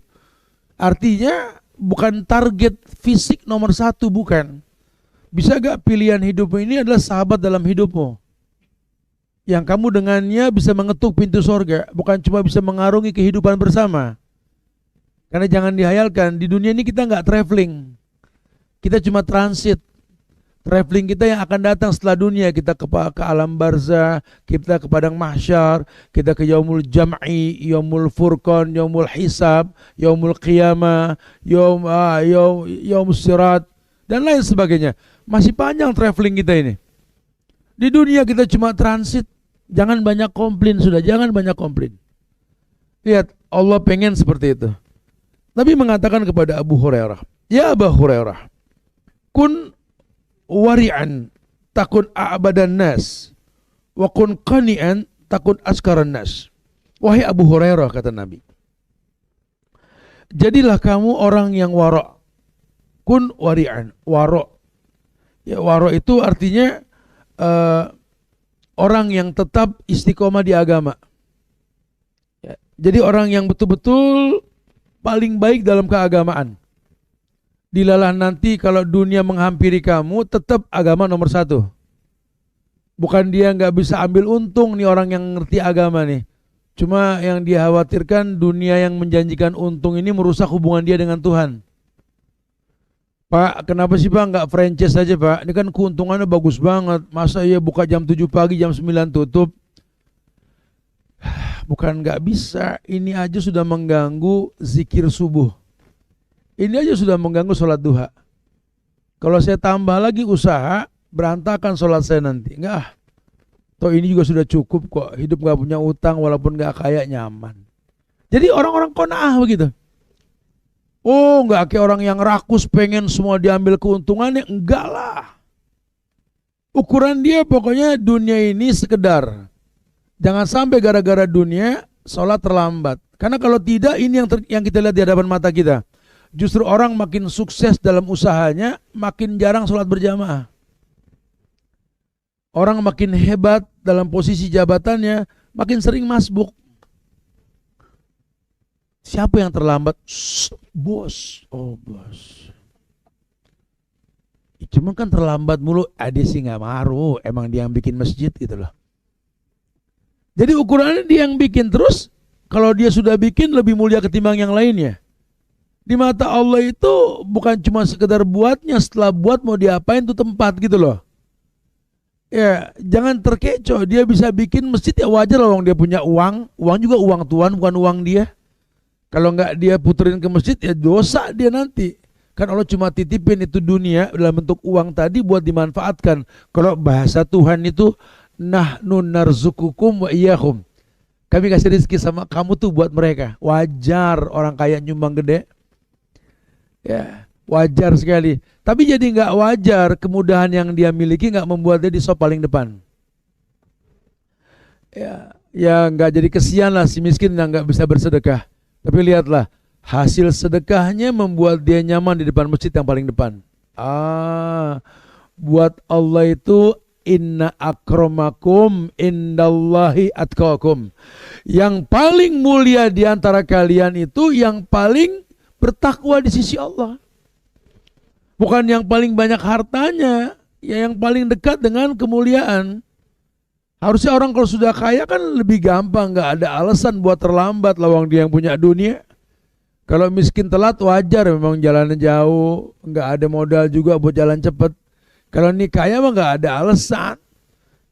Artinya bukan target fisik nomor satu, bukan. Bisa gak pilihan hidupmu ini adalah sahabat dalam hidupmu, yang kamu dengannya bisa mengetuk pintu sorga, bukan cuma bisa mengarungi kehidupan bersama. Karena jangan dihayalkan, di dunia ini kita nggak traveling, kita cuma transit. Traveling kita yang akan datang setelah dunia, kita ke alam barzah, kita ke padang mahsyar, kita ke yaumul jam'i, yaumul furqan, yaumul hisab, yaumul qiyamah, yaum sirat, dan lain sebagainya. Masih panjang traveling kita ini. Di dunia kita cuma transit. Jangan banyak komplain, sudah, jangan banyak komplain. Lihat, Allah pengen seperti itu. Nabi mengatakan kepada Abu Hurairah, "Ya Abu Hurairah, kun wari'an takun a'badan nas, wa kun qani'an takun askaran nas." Wahai Abu Hurairah, kata Nabi, jadilah kamu orang yang wara'. Kun wari'an, wara'. Ya, wara' itu artinya orang yang tetap istiqomah di agama. Ya, jadi orang yang betul-betul paling baik dalam keagamaan. Dilalah nanti kalau dunia menghampiri kamu, tetap agama nomor satu. Bukan dia nggak bisa ambil untung nih orang yang ngerti agama nih. Cuma yang dia khawatirkan dunia yang menjanjikan untung ini merusak hubungan dia dengan Tuhan. Pak, kenapa sih Pak nggak franchise aja Pak? Ini kan keuntungannya bagus banget. Masa iya buka jam 7 pagi, jam 9 tutup? Bukan nggak bisa. Ini aja sudah mengganggu zikir subuh. Ini aja sudah mengganggu sholat duha. Kalau saya tambah lagi usaha, berantakan sholat saya nanti. Enggak. Toh ini juga sudah cukup kok. Hidup nggak punya utang walaupun nggak kaya, nyaman. Jadi orang-orang qanaah begitu. Oh, nggak kayak orang yang rakus pengen semua diambil keuntungannya, enggak lah. Ukuran dia pokoknya dunia ini sekedar. Jangan sampai gara-gara dunia sholat terlambat. Karena kalau tidak, ini yang kita lihat di hadapan mata kita. Justru orang makin sukses dalam usahanya, makin jarang sholat berjamaah. Orang makin hebat dalam posisi jabatannya, makin sering masbuk. Siapa yang terlambat? Bos. Oh, bos. Cuma kan terlambat mulu, dia sih nggak maru. Emang dia yang bikin masjid gitu loh. Jadi ukurannya dia yang bikin. Terus kalau dia sudah bikin, lebih mulia ketimbang yang lainnya. Di mata Allah itu bukan cuma sekedar buatnya, setelah buat mau diapain tuh tempat gitu loh. Ya, jangan terkecoh. Dia bisa bikin masjid, ya wajar loh, dia punya uang. Uang juga uang Tuhan, bukan uang dia. Kalau nggak dia puterin ke masjid, ya dosa dia nanti. Kan Allah cuma titipin itu dunia dalam bentuk uang tadi buat dimanfaatkan. Kalau bahasa Tuhan itu, nahnu narzukukum wa iyyahum. Kami kasih rezeki sama kamu tuh buat mereka. Wajar orang kaya nyumbang gede. Ya, wajar sekali. Tapi jadi nggak wajar kemudahan yang dia miliki nggak membuat dia di sop paling depan. Ya nggak jadi kesian lah si miskin yang nggak bisa bersedekah. Tapi lihatlah, hasil sedekahnya membuat dia nyaman di depan masjid yang paling depan. Buat Allah itu inna akramakum indallahi atqakum. Yang paling mulia di antara kalian itu yang paling bertakwa di sisi Allah. Bukan yang paling banyak hartanya, ya yang paling dekat dengan kemuliaan. Harusnya orang kalau sudah kaya kan lebih gampang, nggak ada alasan buat terlambat lawang dia yang punya dunia. Kalau miskin telat wajar, memang jalannya jauh, nggak ada modal juga buat jalan cepat. Kalau ini kaya mah nggak ada alasan.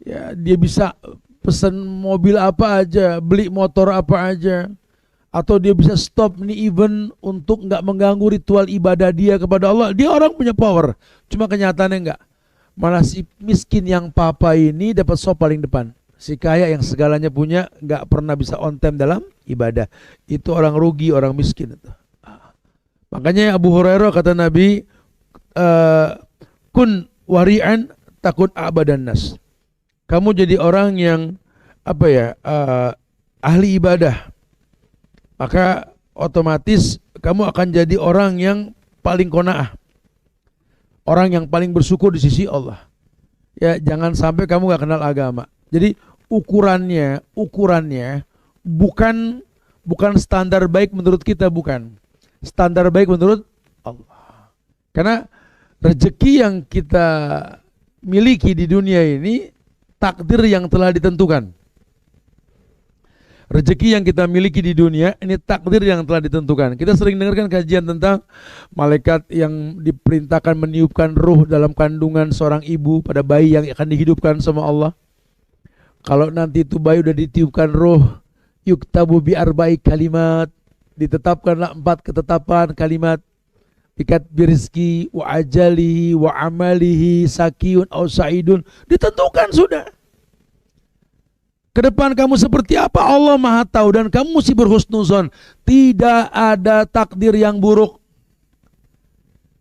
Ya, dia bisa pesan mobil apa aja, beli motor apa aja, atau dia bisa stop nih event untuk nggak mengganggu ritual ibadah dia kepada Allah. Dia orang punya power, cuma kenyataannya nggak. Malah si miskin yang papa ini dapat sop paling depan. Si kaya yang segalanya punya nggak pernah bisa on time dalam ibadah. Itu orang rugi, orang miskin itu. Makanya Abu Hurairah kata Nabi, kun wari'an takun abadan nas. Kamu jadi orang yang ahli ibadah. Maka otomatis kamu akan jadi orang yang paling qanaah. Orang yang paling bersyukur di sisi Allah. Ya, jangan sampai kamu gak kenal agama. Jadi ukurannya bukan standar baik menurut kita, bukan. standar baik menurut Allah. Karena rezeki yang kita miliki di dunia ini takdir yang telah ditentukan. Rezeki yang kita miliki di dunia ini takdir yang telah ditentukan. Kita sering dengarkan kajian tentang malaikat yang diperintahkan meniupkan ruh dalam kandungan seorang ibu pada bayi yang akan dihidupkan sama Allah. Kalau nanti itu bayi udah ditiupkan ruh, yuktabu bi arba'i kalimat, ditetapkanlah 4 ketetapan kalimat. Bikat birizki wa ajalihi wa amalihi sakiyun au sa'idun, ditentukan sudah. Ke depan kamu seperti apa Allah Maha tahu, dan kamu mesti berhusnuzon. Tidak ada takdir yang buruk.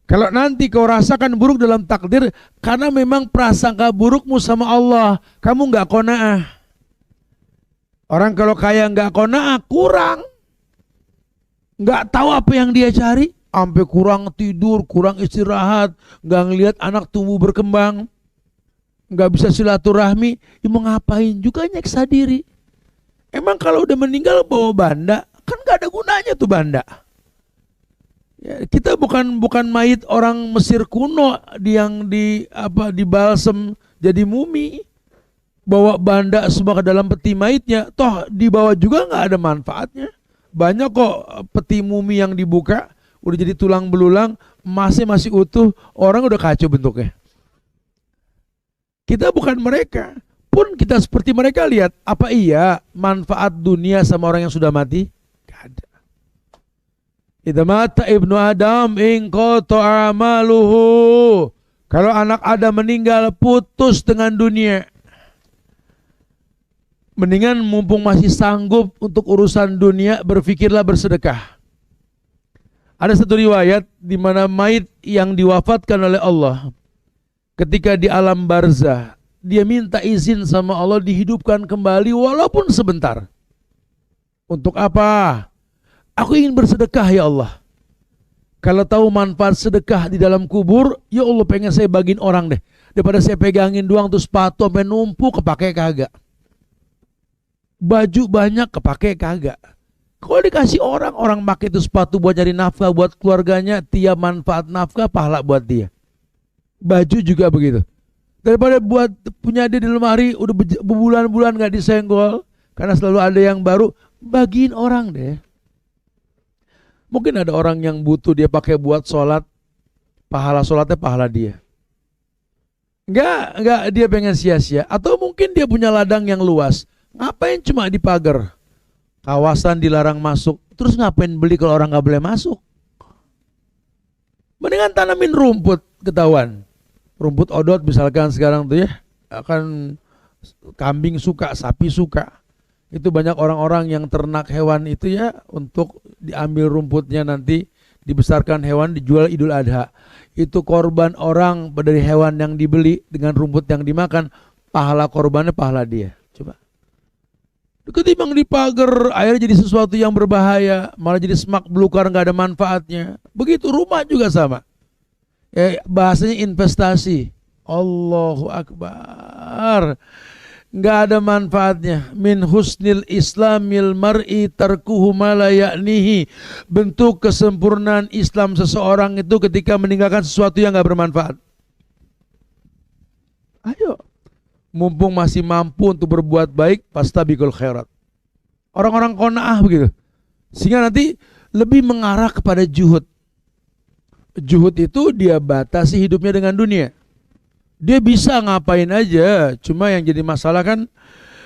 Kalau nanti kau rasakan buruk dalam takdir karena memang prasangka burukmu sama Allah, kamu nggak qanaah. Orang kalau kaya nggak qanaah, kurang, nggak tahu apa yang dia cari, sampai kurang tidur, kurang istirahat, nggak ngelihat anak tumbuh berkembang, nggak bisa silaturahmi, ya mau ngapain juga nyeksa diri. Emang kalau udah meninggal bawa banda, kan nggak ada gunanya tuh banda. Ya, kita bukan mayit orang Mesir kuno yang dibalsem jadi mumi, bawa banda semua ke dalam peti mayitnya, toh dibawa juga nggak ada manfaatnya. Banyak kok peti mumi yang dibuka udah jadi tulang belulang, masih utuh, orang udah kacau bentuknya. Kita bukan mereka, pun kita seperti mereka. Lihat, apa iya manfaat dunia sama orang yang sudah mati? Gak ada. Idza mata ibnu Adam inqata amaluhu. Kalau anak Adam meninggal, putus dengan dunia. Mendingan mumpung masih sanggup untuk urusan dunia, berfikirlah bersedekah. Ada satu riwayat di mana mayit yang diwafatkan oleh Allah, ketika di alam barzah, dia minta izin sama Allah dihidupkan kembali walaupun sebentar. Untuk apa? Aku ingin bersedekah ya Allah. Kalau tahu manfaat sedekah di dalam kubur, ya Allah pengen saya bagiin orang deh. Daripada saya pegangin doang tuh sepatu sampai numpuk, kepake kagak. Baju banyak, kepake kagak. Kalau dikasih orang pakai itu sepatu buat cari nafkah buat keluarganya, tiap manfaat nafkah pahala buat dia. Baju juga begitu. Daripada buat punya dia di lemari udah berbulan-bulan gak disenggol karena selalu ada yang baru, bagiin orang deh. Mungkin ada orang yang butuh dia pakai buat sholat, pahala sholatnya pahala dia. Enggak dia pengen sia-sia. Atau mungkin dia punya ladang yang luas, ngapain cuma dipagar, kawasan dilarang masuk, terus ngapain beli kalau orang gak boleh masuk? Mendingan tanamin rumput, ketahuan. Rumput odot misalkan sekarang tuh ya, akan kambing suka, sapi suka. Itu banyak orang-orang yang ternak hewan itu ya, untuk diambil rumputnya nanti dibesarkan hewan dijual Idul Adha. Itu korban orang dari hewan yang dibeli dengan rumput yang dimakan, pahala korbannya pahala dia. Coba. Ketimbang dipagar, akhirnya jadi sesuatu yang berbahaya, malah jadi semak belukar, nggak ada manfaatnya. Begitu rumah juga sama. Bahasanya investasi. Allahu Akbar. Nggak ada manfaatnya. Min husnil islamil mar'i tarkuhu ma la ya'nihi. Bentuk kesempurnaan Islam seseorang itu ketika meninggalkan sesuatu yang nggak bermanfaat. Ayo, mumpung masih mampu untuk berbuat baik, fastabiqul khairat. Orang-orang qanaah begitu. Sehingga nanti lebih mengarah kepada juhud. Juhud itu dia batasi hidupnya dengan dunia. Dia bisa ngapain aja, cuma yang jadi masalah kan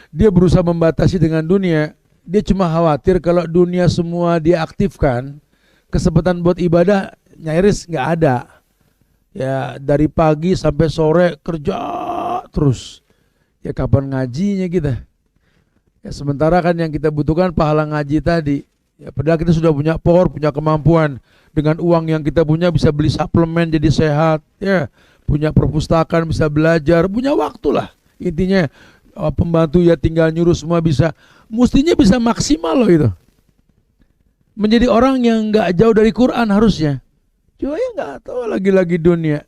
dia berusaha membatasi dengan dunia. Dia cuma khawatir kalau dunia semua dia aktifkan, kesempatan buat ibadah nyaris nggak ada. Ya dari pagi sampai sore kerja terus. Ya kapan ngajinya kita? Ya sementara kan yang kita butuhkan pahala ngaji tadi. Ya padahal kita sudah punya power, punya kemampuan. Dengan uang yang kita punya bisa beli suplemen jadi sehat. Ya punya perpustakaan, bisa belajar, punya waktu lah. Intinya pembantu ya tinggal nyuruh semua bisa. Mestinya bisa maksimal loh itu. Menjadi orang yang gak jauh dari Quran harusnya. Cuma ya gak tahu lagi-lagi dunia.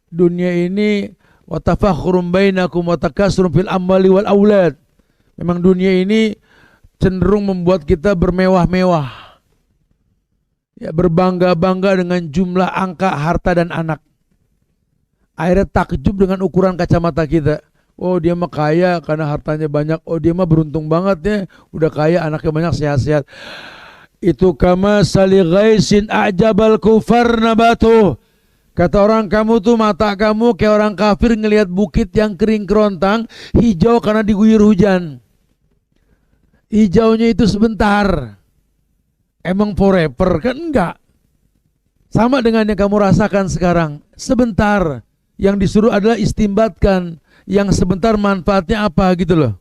Dunia ini watafakhurum bainakum watakasrum fil amwali wal aulad. Memang dunia ini cenderung membuat kita bermewah-mewah. Ya, berbangga-bangga dengan jumlah angka harta dan anak. Akhirnya takjub dengan ukuran kacamata kita. Oh, dia mah kaya karena hartanya banyak. Oh, dia mah beruntung banget ya, udah kaya, anaknya banyak, sehat-sehat. Itu kama sali ghaisin a'jabal kufar nabatuh. Kata orang, kamu tuh mata kamu kayak orang kafir ngelihat bukit yang kering kerontang, hijau karena diguyur hujan. Hijaunya itu sebentar. Emang forever kan? Enggak. Sama dengan yang kamu rasakan sekarang, sebentar. Yang disuruh adalah istimbatkan. Yang sebentar manfaatnya apa gitu loh.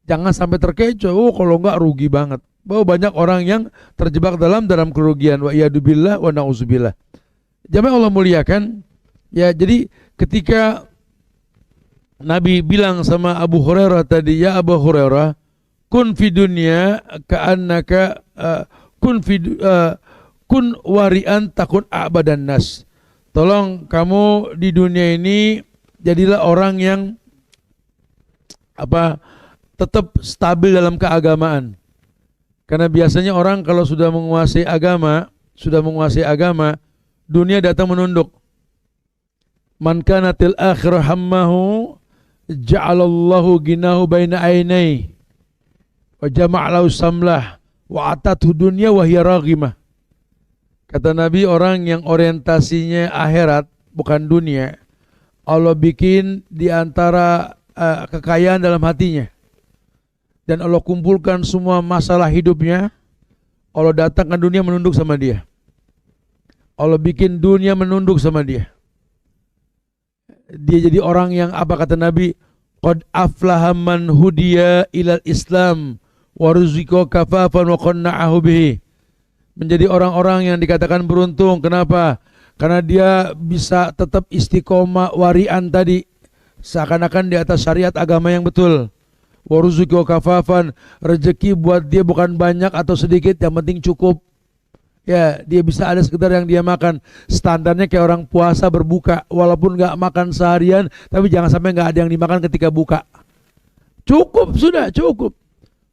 Jangan sampai terkecoh. Oh, kalau enggak rugi banget. Bahwa banyak orang yang terjebak dalam kerugian. Wa iyadubillah wa na'udzubillah. Jamaah Allah muliakan. Ya, jadi ketika Nabi bilang sama Abu Hurairah tadi, ya Abu Hurairah, kun fi dunya ka'annaka kun warian takun a'badan nas. Tolong kamu di dunia ini jadilah orang yang tetap stabil dalam keagamaan. Karena biasanya orang kalau sudah menguasai agama, dunia datang menunduk. Man kanatil akhirah hammahu ja'alallahu ginahu baina ainai wa jama'alahu samlah wa atathu dunya wa hiya raghimah. Kata Nabi, orang yang orientasinya akhirat bukan dunia, Allah bikin di antara kekayaan dalam hatinya. Dan Allah kumpulkan semua masalah hidupnya. Allah datangkan dunia menunduk sama dia. Allah bikin dunia menunduk sama dia. Dia jadi orang yang apa kata Nabi? Qad aflaha man hudiya ilal Islam wa ruziqa kafafan wa qanna'ahu bihi. Menjadi orang-orang yang dikatakan beruntung. Kenapa? Karena dia bisa tetap istiqomah warian tadi. Seakan-akan di atas syariat agama yang betul. Wa ruziqa kafafan. Rezeki buat dia bukan banyak atau sedikit, yang penting cukup. Ya, dia bisa ada sekedar yang dia makan. Standarnya kayak orang puasa berbuka, walaupun gak makan seharian, tapi jangan sampai gak ada yang dimakan ketika buka. Cukup, sudah cukup.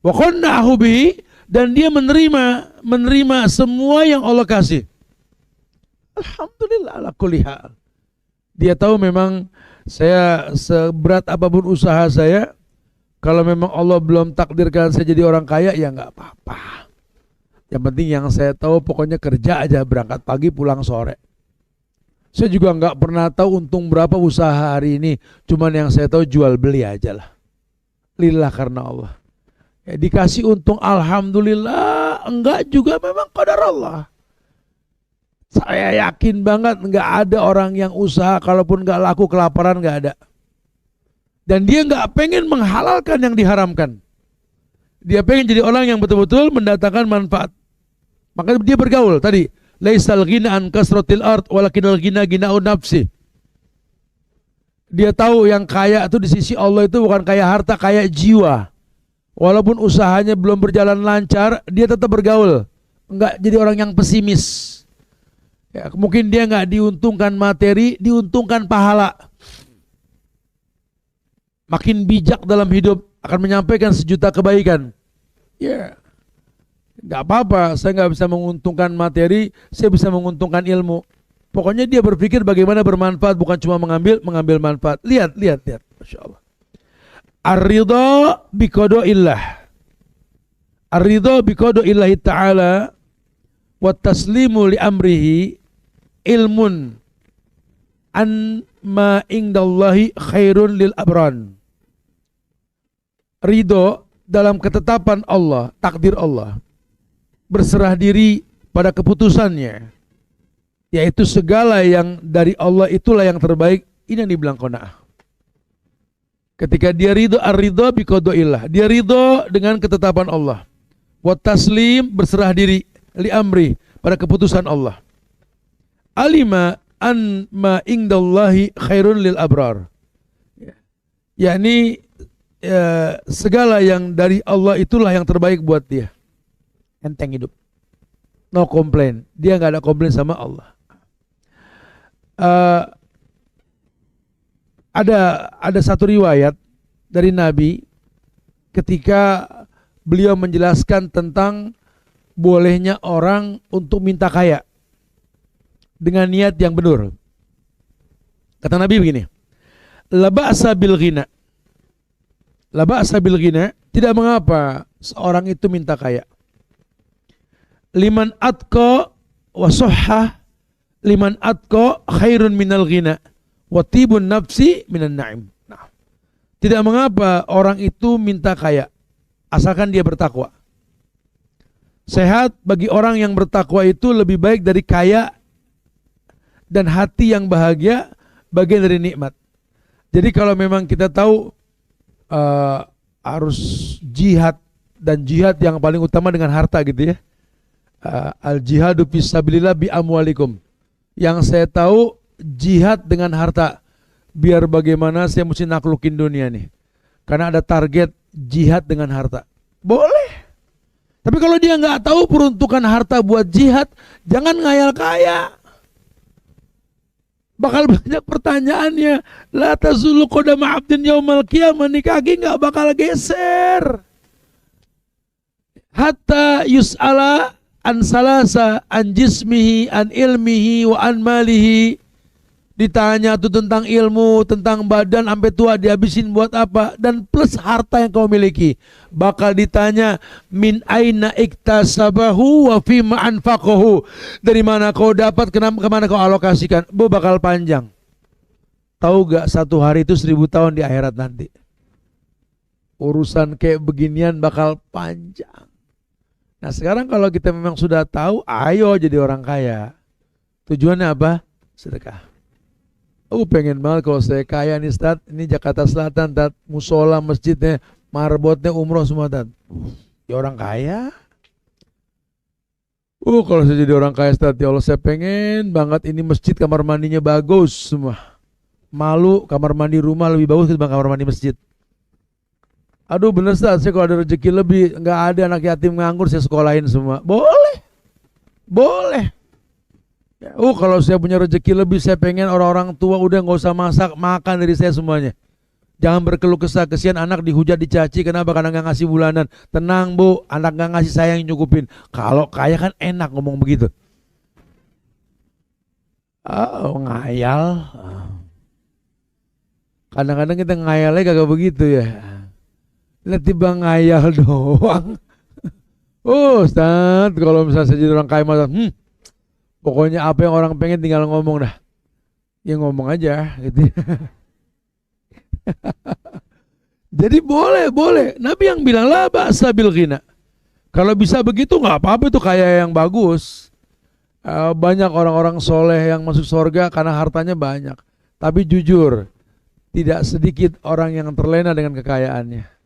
Wa qanna'ahu bihi, dan dia menerima semua yang Allah kasih. Alhamdulillah ala kulli hal. Dia tahu memang saya seberat apapun usaha saya, kalau memang Allah belum takdirkan saya jadi orang kaya, ya nggak apa-apa. Yang penting yang saya tahu pokoknya kerja aja, berangkat pagi pulang sore. Saya juga nggak pernah tahu untung berapa usaha hari ini, cuman yang saya tahu jual beli aja lah. Lillah karena Allah. Ya, dikasih untung alhamdulillah, enggak juga memang qadar Allah. Saya yakin banget enggak ada orang yang usaha kalaupun enggak laku kelaparan, enggak ada. Dan dia enggak pengen menghalalkan yang diharamkan. Dia pengen jadi orang yang betul-betul mendatangkan manfaat. Maka dia bergaul tadi, laisal ghina an kasratil ard walakinal ghina ghinaun nafsi. Dia tahu yang kaya itu di sisi Allah itu bukan kaya harta, kaya jiwa. Walaupun usahanya belum berjalan lancar, dia tetap bergaul. Enggak jadi orang yang pesimis. Ya, mungkin dia enggak diuntungkan materi, diuntungkan pahala. Makin bijak dalam hidup, akan menyampaikan sejuta kebaikan. Ya, enggak apa-apa, saya enggak bisa menguntungkan materi, saya bisa menguntungkan ilmu. Pokoknya dia berpikir bagaimana bermanfaat, bukan cuma mengambil manfaat. Lihat. Masya Allah. Ar-ridha biqada'illah. Ar-ridha biqada'illahi ta'ala wa taslimu li amrihi ilmun an ma indallahi khairun lil abran. Ridho dalam ketetapan Allah, takdir Allah. Berserah diri pada keputusannya, yaitu segala yang dari Allah itulah yang terbaik. Ini yang dibilang qanaah. Ketika dia ridho, ar-ridho biqadaillah, dia ridho dengan ketetapan Allah. Wa taslim, berserah diri li amri, pada keputusan Allah. Alima an ma indallahi khairun lil abrar. Yakni segala yang dari Allah itulah yang terbaik buat dia. Enteng hidup. No komplain. Dia enggak ada komplain sama Allah. Ada satu riwayat dari Nabi ketika beliau menjelaskan tentang bolehnya orang untuk minta kaya dengan niat yang benar. Kata Nabi begini, la ba'sa bil ghina. La ba'sa bil ghina, tidak mengapa seorang itu minta kaya. Liman atqa wa suhha, liman atqa khairun minal ghina wa tibun nafsi minan na'im. Nah, tidak mengapa orang itu minta kaya asalkan dia bertakwa. Sehat bagi orang yang bertakwa itu lebih baik dari kaya, dan hati yang bahagia bagian dari nikmat. Jadi kalau memang kita tahu harus jihad, dan jihad yang paling utama dengan harta gitu ya. Al jihadu fisabilillah bi amwalikum. Yang saya tahu jihad dengan harta. Biar bagaimana saya mesti naklukin dunia nih. Karena ada target jihad dengan harta. Boleh. Tapi kalau dia nggak tahu peruntukan harta buat jihad, jangan ngayal kaya. Bakal banyak pertanyaannya. La tazulu qadama 'abdin yaumal qiyamah, nih kaki nggak bakal geser. Hatta yus'ala an salasa, an jismihi, an ilmihi, wa an malihi. Ditanya tuh tentang ilmu, tentang badan sampai tua dihabisin buat apa, dan plus harta yang kau miliki. Bakal ditanya min aina iktasabahu wa fima anfaqahu. Dari mana kau dapat, kemana kau alokasikan. Bakal panjang. Tahu gak satu hari itu 1000 tahun di akhirat nanti. Urusan kayak beginian bakal panjang. Nah sekarang kalau kita memang sudah tahu, ayo jadi orang kaya. Tujuannya apa? Sedekah. Pengen banget kalau saya kaya nih Ustaz. Ini Jakarta Selatan, Tat. Musola, masjidnya, marbotnya, umroh semua, Tat. Ya orang kaya. Kalau saya jadi orang kaya Ustaz, ya Allah saya pengen banget ini masjid kamar mandinya bagus semua. Malu kamar mandi rumah lebih bagus ketimbang kamar mandi masjid. Aduh bener Ustaz, saya kalau ada rezeki lebih, nggak ada anak yatim nganggur, saya sekolahin semua. Boleh. Boleh. Ya, kalau saya punya rezeki lebih, saya pengen orang-orang tua udah nggak usah masak, makan dari saya semuanya. Jangan berkeluh kesah, kesian anak dihujat dicaci, kenapa? Karena nggak ngasih bulanan. Tenang Bu, anak nggak ngasih saya yang nyukupin. Kalau kaya kan enak ngomong begitu. Ngayal. Kadang-kadang kita ngayalnya kagak begitu ya. Lihat tiba ngayal doang. Ustaz, kalau misalnya saya jadi orang kaya masa, pokoknya apa yang orang pengen tinggal ngomong dah. Ya ngomong aja gitu. Jadi boleh. Nabi yang bilang la ba'sa bil ghina. Kalau bisa begitu nggak apa-apa, itu kaya yang bagus. Banyak orang-orang soleh yang masuk surga karena hartanya banyak. Tapi jujur, tidak sedikit orang yang terlena dengan kekayaannya.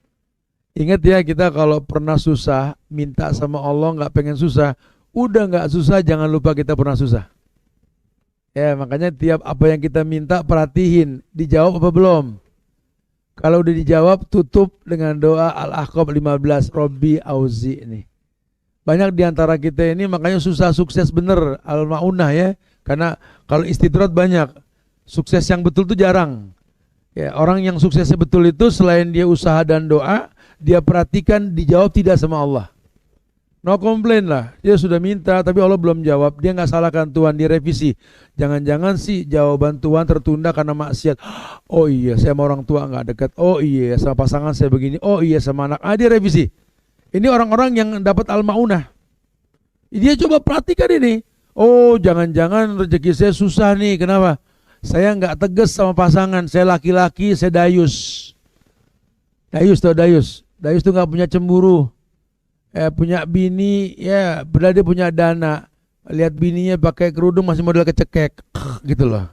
Ingat ya, kita kalau pernah susah, minta sama Allah nggak pengen susah. Udah nggak susah, jangan lupa kita pernah susah. Ya makanya tiap apa yang kita minta perhatiin, dijawab apa belum. Kalau udah dijawab, tutup dengan doa Al-Ahqaf 15, Robbi Auzi ini. Banyak diantara kita ini makanya susah sukses bener, Al-Ma'unah ya. Karena kalau istidrat banyak, sukses yang betul itu jarang. Ya, orang yang suksesnya betul itu selain dia usaha dan doa, dia perhatikan dijawab tidak sama Allah. No komplain lah, dia sudah minta tapi Allah belum jawab. Dia nggak salahkan Tuhan, dia revisi. Jangan-jangan sih jawaban Tuhan tertunda karena maksiat. Oh iya, saya sama orang tua nggak dekat. Oh iya, sama pasangan saya begini. Oh iya, sama anak. Dia revisi. Ini orang-orang yang dapat al-maunah. Dia coba perhatikan ini. Oh jangan-jangan rezeki saya susah nih. Kenapa? Saya nggak tegas sama pasangan. Saya laki-laki, saya dayus. Dayus tuh dayus. Dayus tuh nggak punya cemburu. Punya bini, ya padahal dia punya dana. Lihat bininya pakai kerudung masih model kecekek, gitu loh.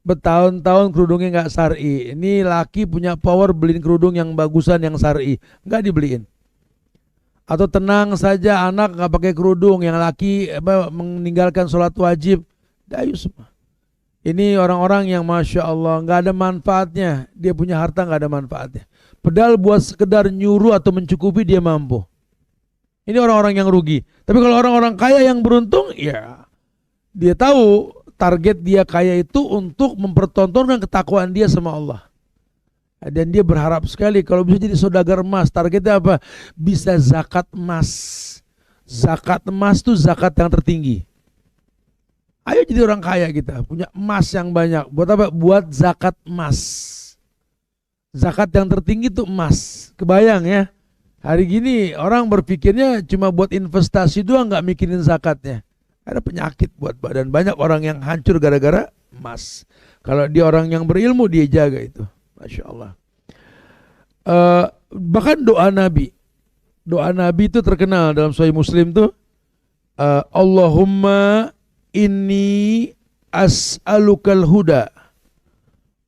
Bertahun-tahun kerudungnya nggak syar'i. Ini laki punya power beliin kerudung yang bagusan yang syar'i, nggak dibeliin. Atau tenang saja anak nggak pakai kerudung, yang laki meninggalkan sholat wajib, dayu semua. Ini orang-orang yang masya Allah nggak ada manfaatnya. Dia punya harta nggak ada manfaatnya. Padahal buat sekedar nyuruh atau mencukupi dia mampu. Ini orang-orang yang rugi. Tapi kalau orang-orang kaya yang beruntung, ya dia tahu target dia kaya itu untuk mempertontonkan ketakwaan dia sama Allah. Dan dia berharap sekali kalau bisa jadi saudagar emas. Targetnya apa? Bisa zakat emas. Zakat emas tuh zakat yang tertinggi. Ayo jadi orang kaya kita, punya emas yang banyak. Buat apa? Buat zakat emas. Zakat yang tertinggi tuh emas. Kebayang ya? Hari gini orang berpikirnya cuma buat investasi doang, nggak mikirin zakatnya. Ada penyakit buat badan. Banyak orang yang hancur gara-gara emas. Kalau dia orang yang berilmu, dia jaga itu. Masya Allah. Bahkan doa Nabi. Doa Nabi itu terkenal dalam Sahih Muslim tuh. Allahumma inni as'alukal huda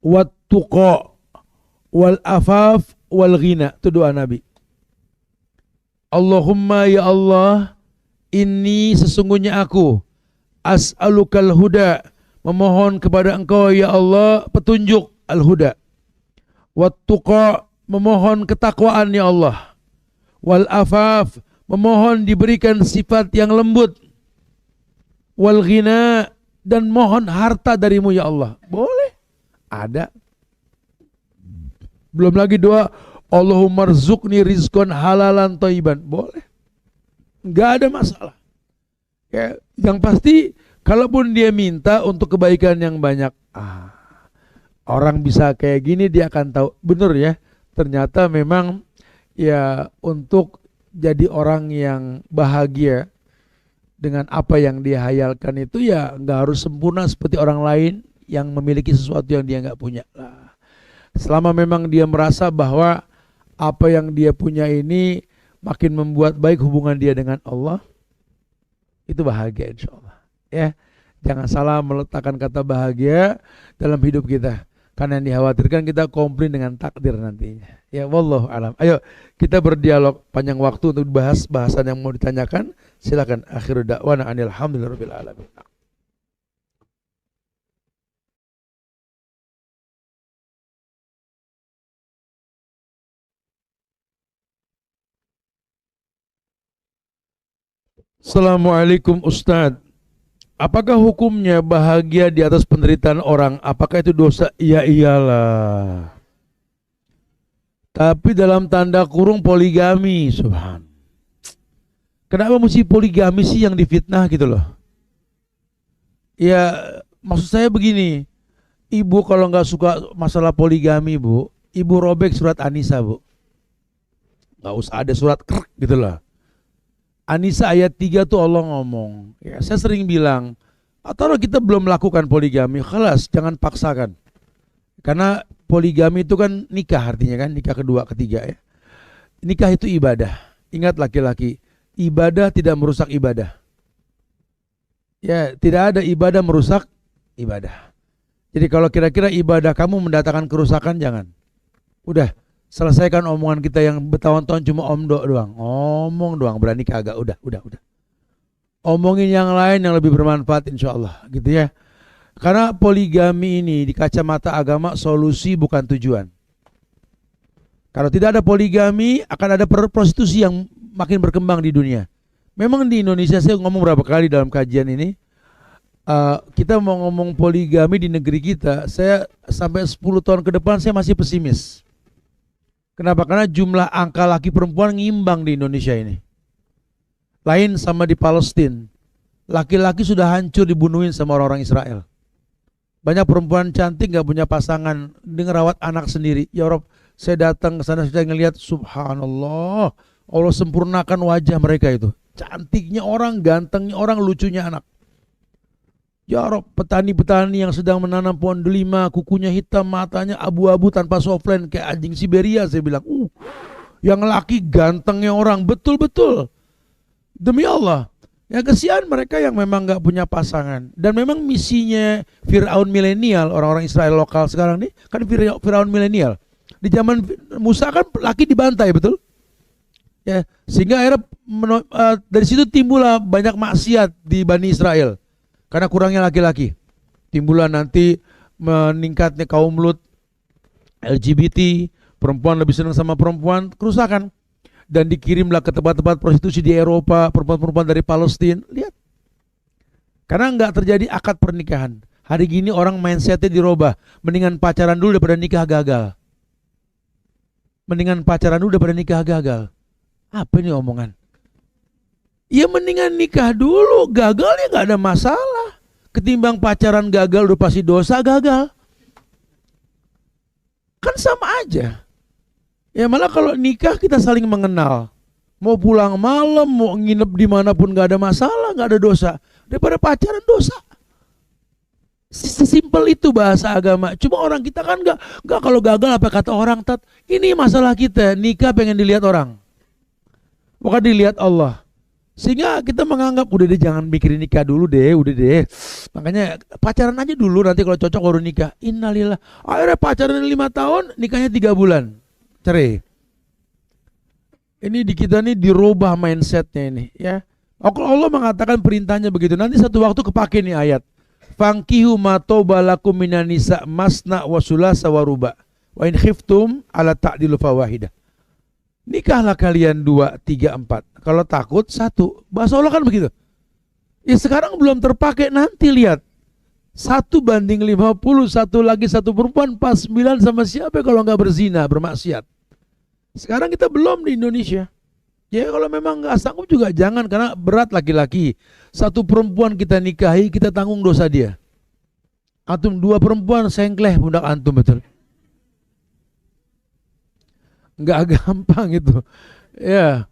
wat tuqa wal afaf wal ghina. Itu doa Nabi. Allahumma ya Allah, inni sesungguhnya aku as'alukal huda, memohon kepada engkau ya Allah petunjuk, al-huda. Wat tuqa, memohon ketakwaan ya Allah. Wal afaf, memohon diberikan sifat yang lembut. Wal ghina, dan mohon harta darimu ya Allah. Boleh, ada. Belum lagi doa Allahumma rzuqni rizqan halalan thayyiban. Boleh, nggak ada masalah ya. Yang pasti kalaupun dia minta untuk kebaikan yang banyak, orang bisa kayak gini, dia akan tahu bener ya, ternyata memang ya untuk jadi orang yang bahagia dengan apa yang dia hayalkan itu ya nggak harus sempurna seperti orang lain yang memiliki sesuatu yang dia nggak punya lah. Selama memang dia merasa bahwa apa yang dia punya ini makin membuat baik hubungan dia dengan Allah, itu bahagia insya Allah ya. Jangan salah meletakkan kata bahagia dalam hidup kita, karena yang dikhawatirkan kita komplain dengan takdir nantinya ya. Wallahu alam. Ayo kita berdialog panjang waktu untuk bahas bahasan yang mau ditanyakan. Silakan. Akhiru da'wana anil hamdulillahirabbil alamin. Assalamualaikum Ustadz. Apakah hukumnya bahagia di atas penderitaan orang? Apakah itu dosa? Ya iyalah. Tapi dalam tanda kurung poligami, subhan. Kenapa mesti poligami sih yang difitnah gitu loh? Ya maksud saya begini, ibu kalau nggak suka masalah poligami bu, ibu robek surat An-Nisa bu. Nggak usah ada surat krek gitu loh. An-Nisa ayat 3 tuh Allah ngomong. Ya, saya sering bilang, atau kita belum melakukan poligami, khalas jangan paksakan. Karena poligami itu kan nikah artinya kan, nikah kedua, ketiga ya. Nikah itu ibadah. Ingat laki-laki, ibadah tidak merusak ibadah. Ya, tidak ada ibadah merusak ibadah. Jadi kalau kira-kira ibadah kamu mendatangkan kerusakan, jangan. Udah, selesaikan omongan kita yang bertahun-tahun cuma omdo doang. Ngomong doang, berani kagak. Udah. Omongin yang lain yang lebih bermanfaat insya Allah gitu ya. Karena poligami ini di kacamata agama solusi bukan tujuan. Kalau tidak ada poligami akan ada prostitusi yang makin berkembang di dunia. Memang di Indonesia, saya ngomong berapa kali dalam kajian ini, kita mau ngomong poligami di negeri kita, saya sampai 10 tahun ke depan saya masih pesimis. Kenapa? Karena jumlah angka laki perempuan ngimbang di Indonesia ini. Lain sama di Palestina. Laki-laki sudah hancur dibunuhin sama orang-orang Israel. Banyak perempuan cantik gak punya pasangan, ngerawat anak sendiri. Ya Rob, saya datang ke sana, saya ngelihat subhanallah, Allah sempurnakan wajah mereka itu. Cantiknya orang, gantengnya orang, lucunya anak. Ya Rob, petani-petani yang sedang menanam pohon delima, kukunya hitam, matanya abu-abu tanpa softline kayak anjing Siberia, saya bilang. Yang laki gantengnya orang, betul-betul. Demi Allah. Ya kesian mereka yang memang gak punya pasangan. Dan memang misinya Fir'aun milenial, orang-orang Israel lokal sekarang nih, kan Fir'aun milenial. Di zaman Musa kan laki dibantai, betul? Ya, sehingga akhirnya dari situ timbullah banyak maksiat di Bani Israel karena kurangnya laki-laki. Timbullah nanti meningkatnya kaum Lut, LGBT, perempuan lebih senang sama perempuan, kerusakan. Dan dikirimlah ke tempat-tempat prostitusi di Eropa, perempuan-perempuan dari Palestina. Lihat, karena nggak terjadi akad pernikahan. Hari gini orang mindsetnya dirubah, mendingan pacaran dulu daripada nikah gagal. Mendingan pacaran dulu daripada nikah gagal. Apa ini omongan? Ya mendingan nikah dulu, gagal ya nggak ada masalah. Ketimbang pacaran gagal udah pasti dosa gagal. Kan sama aja. Ya malah kalau nikah kita saling mengenal. Mau pulang malam, mau nginep dimanapun nggak ada masalah, nggak ada dosa. Daripada pacaran dosa. Sesimpel itu bahasa agama. Cuma orang kita kan nggak kalau gagal apa kata orang tat. Ini masalah kita, nikah pengen dilihat orang, bukan dilihat Allah. Sehingga kita menganggap udah deh jangan mikirin nikah dulu deh, udah deh. Makanya pacaran aja dulu, nanti kalau cocok baru nikah. Innalillah. Akhirnya pacaran 5 tahun, nikahnya 3 bulan. Cerai. Ini di kita nih dirubah mindsetnya ini ya. Allah mengatakan perintahnya begitu. Nanti satu waktu kepake nih ayat. Fankihu ma toba lakum minan nisa masna wa sulasa wa ruba. Wa in khiftum ala ta'dilu fawahidah. Nikahlah kalian 2, 3, 4. Kalau takut 1. Bahasa Allah kan begitu. Ya sekarang belum terpakai, nanti lihat. 1:50, satu lagi satu perempuan, pas 9 sama siapa kalau nggak berzina, bermaksiat. Sekarang kita belum di Indonesia. Ya kalau memang nggak sanggup juga jangan, karena berat laki-laki. 1 perempuan kita nikahi, kita tanggung dosa dia. Antum 2 perempuan sengkleh pundak antum, betul. Nggak gampang itu. Ya,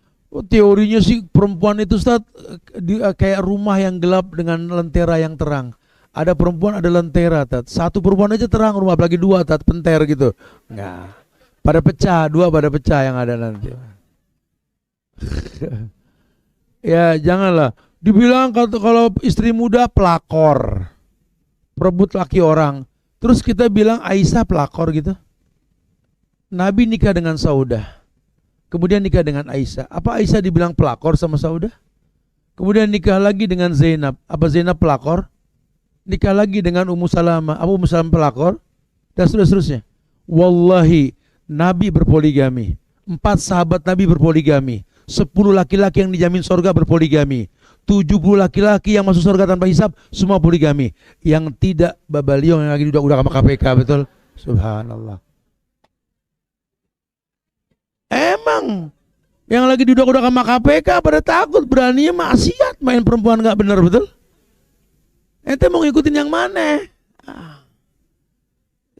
teorinya sih perempuan itu Ustaz kayak rumah yang gelap dengan lentera yang terang. Ada perempuan ada lentera, Tat. 1 perempuan aja terang rumah, apalagi 2, Tat, penter gitu. Nggak. Pada pecah, 2 pada pecah yang ada nanti. Ya janganlah. Dibilang kalau istri muda pelakor, perebut laki orang. Terus kita bilang Aisyah pelakor gitu. Nabi nikah dengan Saudah, kemudian nikah dengan Aisyah. Apa Aisyah dibilang pelakor sama Saudah? Kemudian nikah lagi dengan Zainab. Apa Zainab pelakor? Nikah lagi dengan Ummu Salamah. Apa Ummu Salamah pelakor? Dan seterusnya. Wallahi, Nabi berpoligami. 4 sahabat Nabi berpoligami. 10 laki-laki yang dijamin surga berpoligami. 70 laki-laki yang masuk surga tanpa hisab, semua poligami. Yang tidak babaliong yang lagi udah sama KPK, betul? Subhanallah. Emang yang lagi duduk-duduk sama KPK pada takut, berani maksiat, main perempuan gak bener, betul? Ente mau ngikutin yang mana?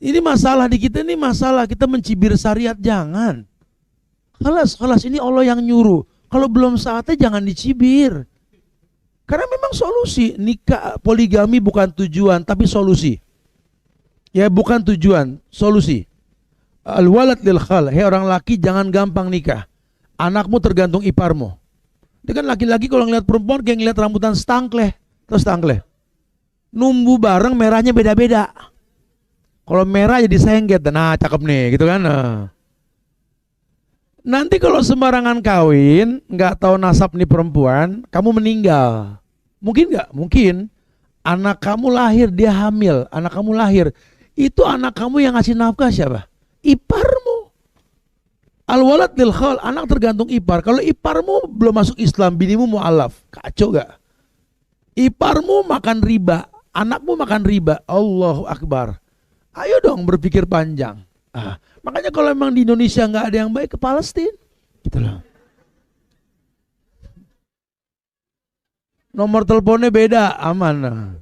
Ini masalah di kita, ini masalah kita mencibir syariat, jangan. Kelas ini Allah yang nyuruh. Kalau belum saatnya jangan dicibir. Karena memang solusi. Nikah poligami bukan tujuan, tapi solusi. Ya bukan tujuan, solusi. Al-walad lil khal. Hei orang laki, jangan gampang nikah. Anakmu tergantung iparmu. Dia kan laki-laki kalau ngeliat perempuan kayak ngeliat rambutan stangkleh. Terus stangkleh. Numbu bareng merahnya beda-beda. Kalau merah jadi sengget, nah cakep nih gitu kan. Nanti kalau sembarangan kawin, nggak tahu nasab nih perempuan, kamu meninggal. Mungkin nggak? Mungkin. Anak kamu lahir, dia hamil. Anak kamu lahir. Itu anak kamu yang ngasih nafkah siapa? Iparmu. Al-walad lil khal, anak tergantung ipar. Kalau iparmu belum masuk Islam, binimu mu'alaf, kacau gak? Iparmu makan riba, anakmu makan riba. Allahu Akbar. Ayo dong berpikir panjang. Makanya kalau memang di Indonesia nggak ada yang baik, ke Palestina. Gitu loh. Nomor teleponnya beda, aman.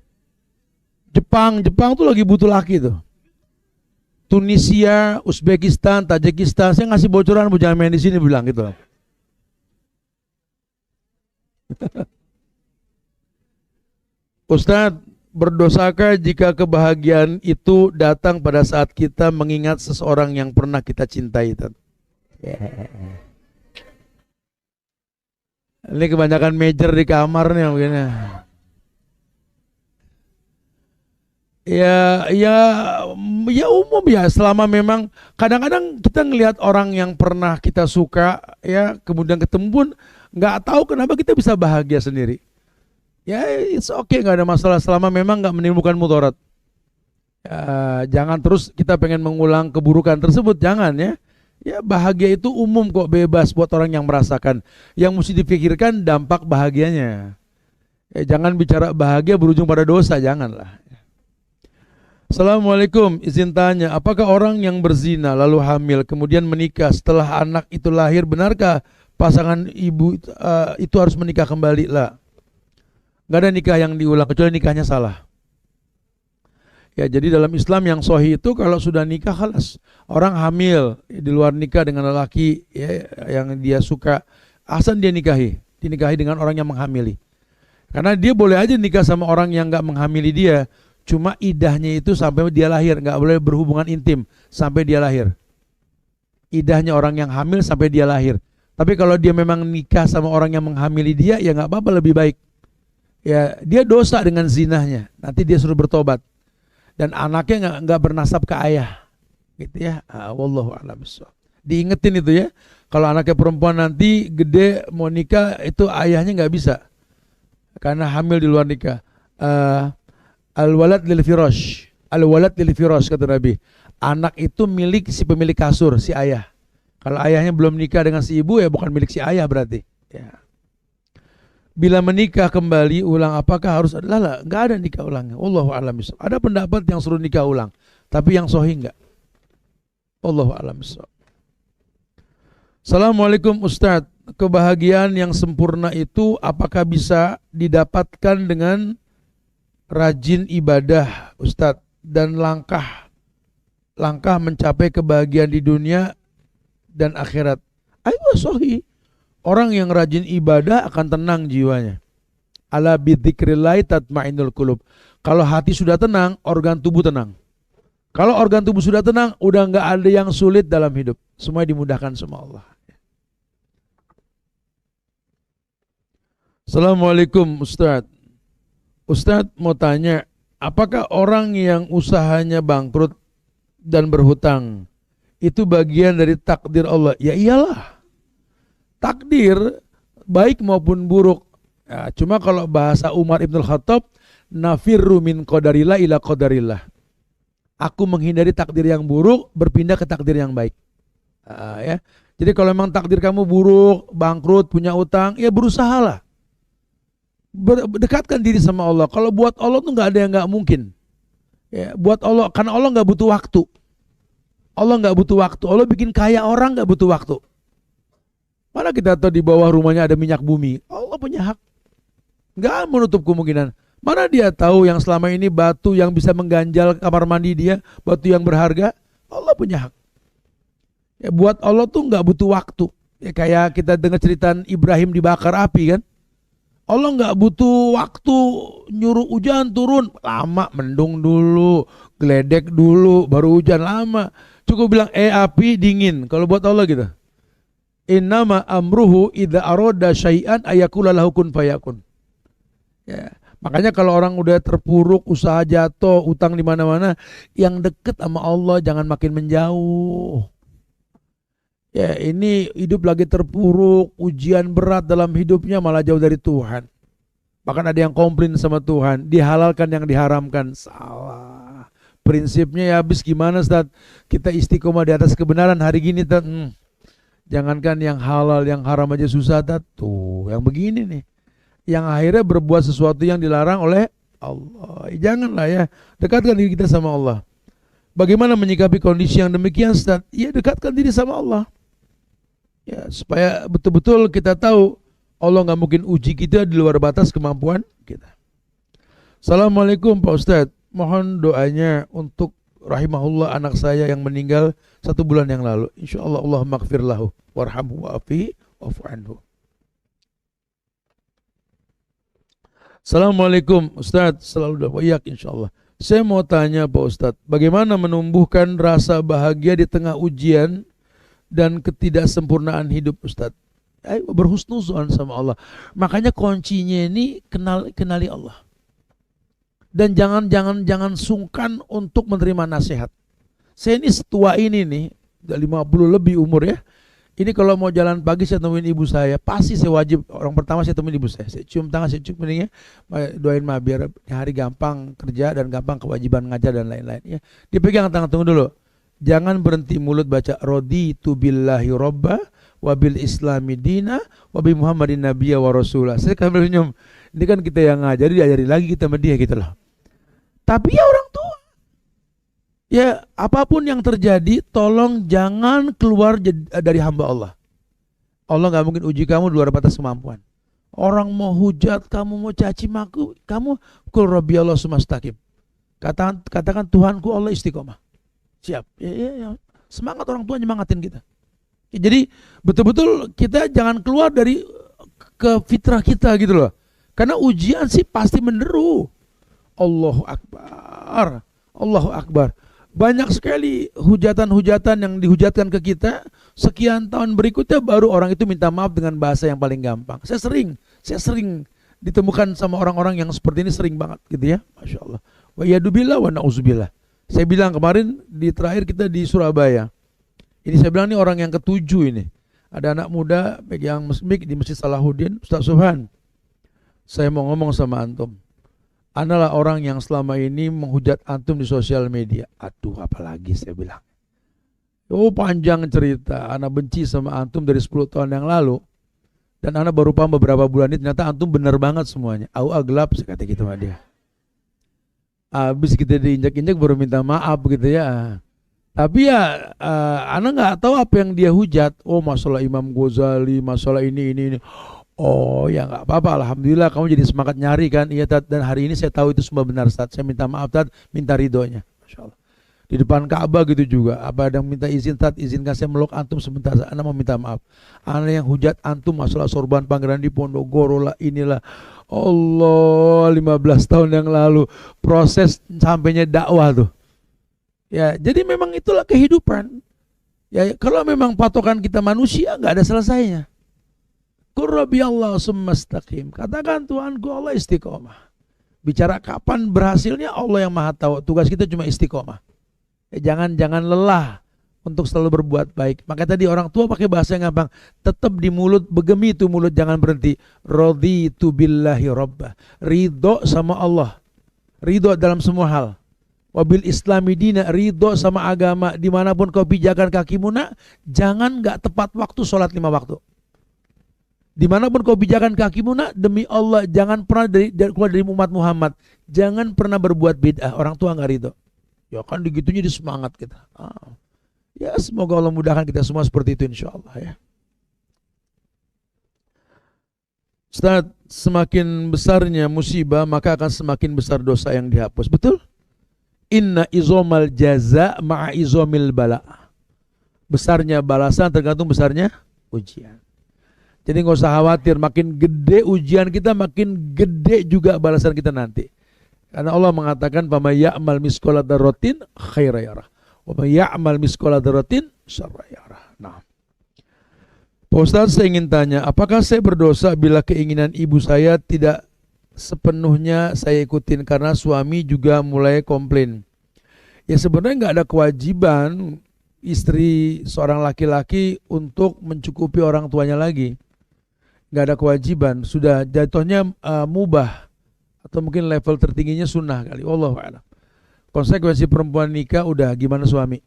Jepang tuh lagi butuh laki tuh. Tunisia, Uzbekistan, Tajikistan, saya ngasih bocoran, bu jangan main di sini, bilang gitu. Ustadz, berdosakah jika kebahagiaan itu datang pada saat kita mengingat seseorang yang pernah kita cintai? Ini kebanyakan major di kamar nih mungkin. Ya umum ya, selama memang kadang-kadang kita ngelihat orang yang pernah kita suka ya, kemudian ketemu pun nggak tahu kenapa kita bisa bahagia sendiri. Ya it's okay, nggak ada masalah selama memang nggak menimbulkan mudarat. Jangan terus kita pengen mengulang keburukan tersebut, jangan ya. Ya bahagia itu umum kok, bebas buat orang yang merasakan. Yang mesti dipikirkan dampak bahagianya. Jangan bicara bahagia berujung pada dosa, janganlah. Assalamualaikum, izin tanya, apakah orang yang berzina lalu hamil kemudian menikah setelah anak itu lahir, benarkah pasangan ibu itu harus menikah kembali lah. Nggak ada nikah yang diulang kecuali nikahnya salah. Ya, jadi dalam Islam yang sahih itu kalau sudah nikah halas. Orang hamil di luar nikah dengan lelaki ya, yang dia suka, asal dia dinikahi dengan orang yang menghamili. Karena dia boleh aja nikah sama orang yang nggak menghamili dia, cuma idahnya itu sampai dia lahir, nggak boleh berhubungan intim sampai dia lahir. Idahnya orang yang hamil sampai dia lahir. Tapi kalau dia memang nikah sama orang yang menghamili dia, ya nggak apa-apa, lebih baik. Ya, dia dosa dengan zinahnya. Nanti dia suruh bertobat. Dan anaknya nggak bernasab ke ayah, gitu ya. Wallahu a'lam bishawab. Diingetin itu ya. Kalau anaknya perempuan nanti gede mau nikah, itu ayahnya nggak bisa karena hamil di luar nikah. Al-walad lil firash, al-walad lil firash kata Nabi. Anak itu milik si pemilik kasur, si ayah. Kalau ayahnya belum nikah dengan si ibu, ya bukan milik si ayah berarti. Ya. Bila menikah kembali ulang, apakah harus adalah nggak ada nikah ulangnya? Wallahu a'lam bishawab. Ada pendapat yang suruh nikah ulang, tapi yang sahih enggak. Wallahu a'lam bishawab. Assalamualaikum Ustadz. Kebahagiaan yang sempurna itu apakah bisa didapatkan dengan rajin ibadah Ustadz, dan langkah mencapai kebahagiaan di dunia dan akhirat? Ayo sahih. Orang yang rajin ibadah akan tenang jiwanya. Ala bidzikrillahi tatmainnul qulub. Kalau hati sudah tenang, organ tubuh tenang. Kalau organ tubuh sudah tenang, udah nggak ada yang sulit dalam hidup. Semua dimudahkan sama Allah. Assalamualaikum Ustadz. Ustadz mau tanya, apakah orang yang usahanya bangkrut dan berhutang itu bagian dari takdir Allah? Ya iyalah. Takdir baik maupun buruk. Ya, cuma kalau bahasa Umar Ibn Khattab, nafirru min qadarillah ila qadarillah. Aku menghindari takdir yang buruk, berpindah ke takdir yang baik. Ya. Jadi kalau memang takdir kamu buruk, bangkrut, punya utang, ya berusahalah. Dekatkan diri sama Allah. Kalau buat Allah tuh nggak ada yang nggak mungkin. Ya, buat Allah, karena Allah nggak butuh waktu. Allah nggak butuh waktu. Allah bikin kaya orang nggak butuh waktu. Mana kita tahu di bawah rumahnya ada minyak bumi? Allah punya hak. Nggak menutup kemungkinan. Mana dia tahu yang selama ini batu yang bisa mengganjal kamar mandi dia, batu yang berharga? Allah punya hak. Ya, buat Allah tuh nggak butuh waktu. Ya, kayak kita dengar cerita Ibrahim dibakar api kan? Allah nggak butuh waktu nyuruh hujan turun, lama, mendung dulu, geledek dulu, baru hujan, lama. Cukup bilang api dingin. Kalau buat Allah gitu. Innama amruhu idza arada syai'an ayakula lahu kun fayakun. Ya, makanya kalau orang udah terpuruk, usaha jatuh, utang di mana-mana, yang deket sama Allah jangan makin menjauh. Ya, ini hidup lagi terpuruk, ujian berat dalam hidupnya, malah jauh dari Tuhan. Bahkan ada yang komplain sama Tuhan, dihalalkan yang diharamkan. Salah. Prinsipnya ya habis gimana Ustaz? Kita istiqomah di atas kebenaran hari gini Ustaz. Jangankan yang halal, yang haram aja susah tuh, yang begini nih, yang akhirnya berbuat sesuatu yang dilarang oleh Allah. Janganlah ya, dekatkan diri kita sama Allah. Bagaimana menyikapi kondisi yang demikian Ustaz? Ya dekatkan diri sama Allah. Ya, supaya betul-betul kita tahu Allah nggak mungkin uji kita di luar batas kemampuan kita. Assalamualaikum Pak Ustadz, mohon doanya untuk rahimahullah anak saya yang meninggal 1 bulan yang lalu. Insyaallah Allah maghfir lahu warhamhu wa'afihi wa'fu anhu. Assalamualaikum Ustadz, selalu dawayak insyaallah. Saya mau tanya Pak Ustadz, bagaimana menumbuhkan rasa bahagia di tengah ujian dan ketidaksempurnaan hidup Ustadz? Ayo berhusnuzon sama Allah. Makanya kuncinya ini kenali Allah. Dan jangan sungkan untuk menerima nasihat. Saya ini setua ini nih, udah 50 lebih umur ya. Ini kalau mau jalan pagi saya temuin ibu saya, pasti saya wajib orang pertama saya temuin ibu saya. Saya cium tangan, saya cium keningnya, doain mah biar hari gampang kerja dan gampang kewajiban ngajar dan lain-lain ya. Dipegang tangan, tunggu dulu. Jangan berhenti mulut baca raditu billahi robba wabil islami dina wabi muhammadin nabiyya wa rasulah. Saya kan senyum. Ini kan kita yang ngajari, diajari lagi kita sama dia gitu loh. Tapi ya orang tua, ya apapun yang terjadi, tolong jangan keluar dari hamba Allah. Allah nggak mungkin uji kamu di luar batas kemampuan. Orang mau hujat, kamu mau caci maku, kamu kul rabbi Allah sumastaqim. Katakan Tuhanku Allah istiqomah. Siap. Ya. Semangat orang tua nyemangatin kita. Jadi betul-betul kita jangan keluar dari ke fitrah kita gitu loh. Karena ujian sih pasti menderu. Allahu Akbar. Allahu Akbar. Banyak sekali hujatan-hujatan yang dihujatkan ke kita. Sekian tahun berikutnya baru orang itu minta maaf dengan bahasa yang paling gampang. Saya sering ditemukan sama orang-orang yang seperti ini, sering banget gitu ya. Masya Allah. Wa yadubillah wa na'udzubillah. Saya bilang kemarin di terakhir kita di Surabaya. Ini saya bilang ini orang yang ketujuh ini. Ada anak muda pegang mic di Masjid Salahuddin. Ustaz Subhan, saya mau ngomong sama antum. Analah orang yang selama ini menghujat antum di sosial media. Aduh, apalagi saya bilang. Oh, panjang cerita. Ana benci sama antum dari 10 tahun yang lalu. Dan ana baru paham beberapa bulan ini ternyata antum benar banget semuanya. Au aglab, saya kata gitu sama dia. Habis kita diinjak-injak baru minta maaf gitu ya. Tapi ya ana nggak tahu apa yang dia hujat. Oh, masalah Imam Ghazali, masalah ini. Oh ya nggak apa-apa, alhamdulillah kamu jadi semangat nyari kan. Iya Tat, dan hari ini saya tahu itu semua benar Tat. Saya minta maaf Tat, minta ridhonya. Masya Allah. Di depan Ka'bah gitu juga. Apa ada yang minta izin Tat, izinkan saya meluk antum sebentar. Ana mau minta maaf. Ana yang hujat antum masalah sorban Pangeran di Ponorogo lah inilah. Allah, 15 tahun yang lalu proses sampainya dakwah tuh. Ya, jadi memang itulah kehidupan. Ya, kalau memang patokan kita manusia nggak ada selesainya. Qur rabbi Allah sumastaqim. Katakan Tuhanku Allah istiqomah. Bicara kapan berhasilnya Allah yang maha tahu. Tugas kita cuma istiqomah. Ya, jangan lelah untuk selalu berbuat baik. Maka tadi orang tua pakai bahasa yang gampang. Tetap di mulut, begemi itu mulut, jangan berhenti. Raditu billahi rabbah. Ridho sama Allah. Ridho dalam semua hal. Wabil islami dina, ridho sama agama. Dimanapun kau pijakan kakimu nak, jangan gak tepat waktu sholat 5 waktu. Dimanapun kau pijakan kakimu nak, demi Allah jangan pernah keluar dari umat Muhammad. Jangan pernah berbuat bid'ah. Orang tua gak ridho. Ya kan digitunya di semangat kita. Ya semoga Allah mudahkan kita semua seperti itu insya Allah ya. Ustaz, semakin besarnya musibah maka akan semakin besar dosa yang dihapus. Betul? Inna izomal jaza ma'a izomil bala. Besarnya balasan tergantung besarnya ujian. Jadi nggak usah khawatir, makin gede ujian kita, makin gede juga balasan kita nanti. Karena Allah mengatakan, "Faman ya'mal misqala dzarratin khairan yarah, wa man ya'mal misqala dzarratin syarran yarah." Nah, Pak Ustaz, saya ingin tanya, apakah saya berdosa bila keinginan ibu saya tidak sepenuhnya saya ikutin karena suami juga mulai komplain? Ya sebenarnya nggak ada kewajiban istri seorang laki-laki untuk mencukupi orang tuanya lagi. Nggak ada kewajiban, sudah jatuhnya mubah atau mungkin level tertingginya sunnah kali. Wallahu a'lam. Konsekuensi perempuan nikah udah gimana suami?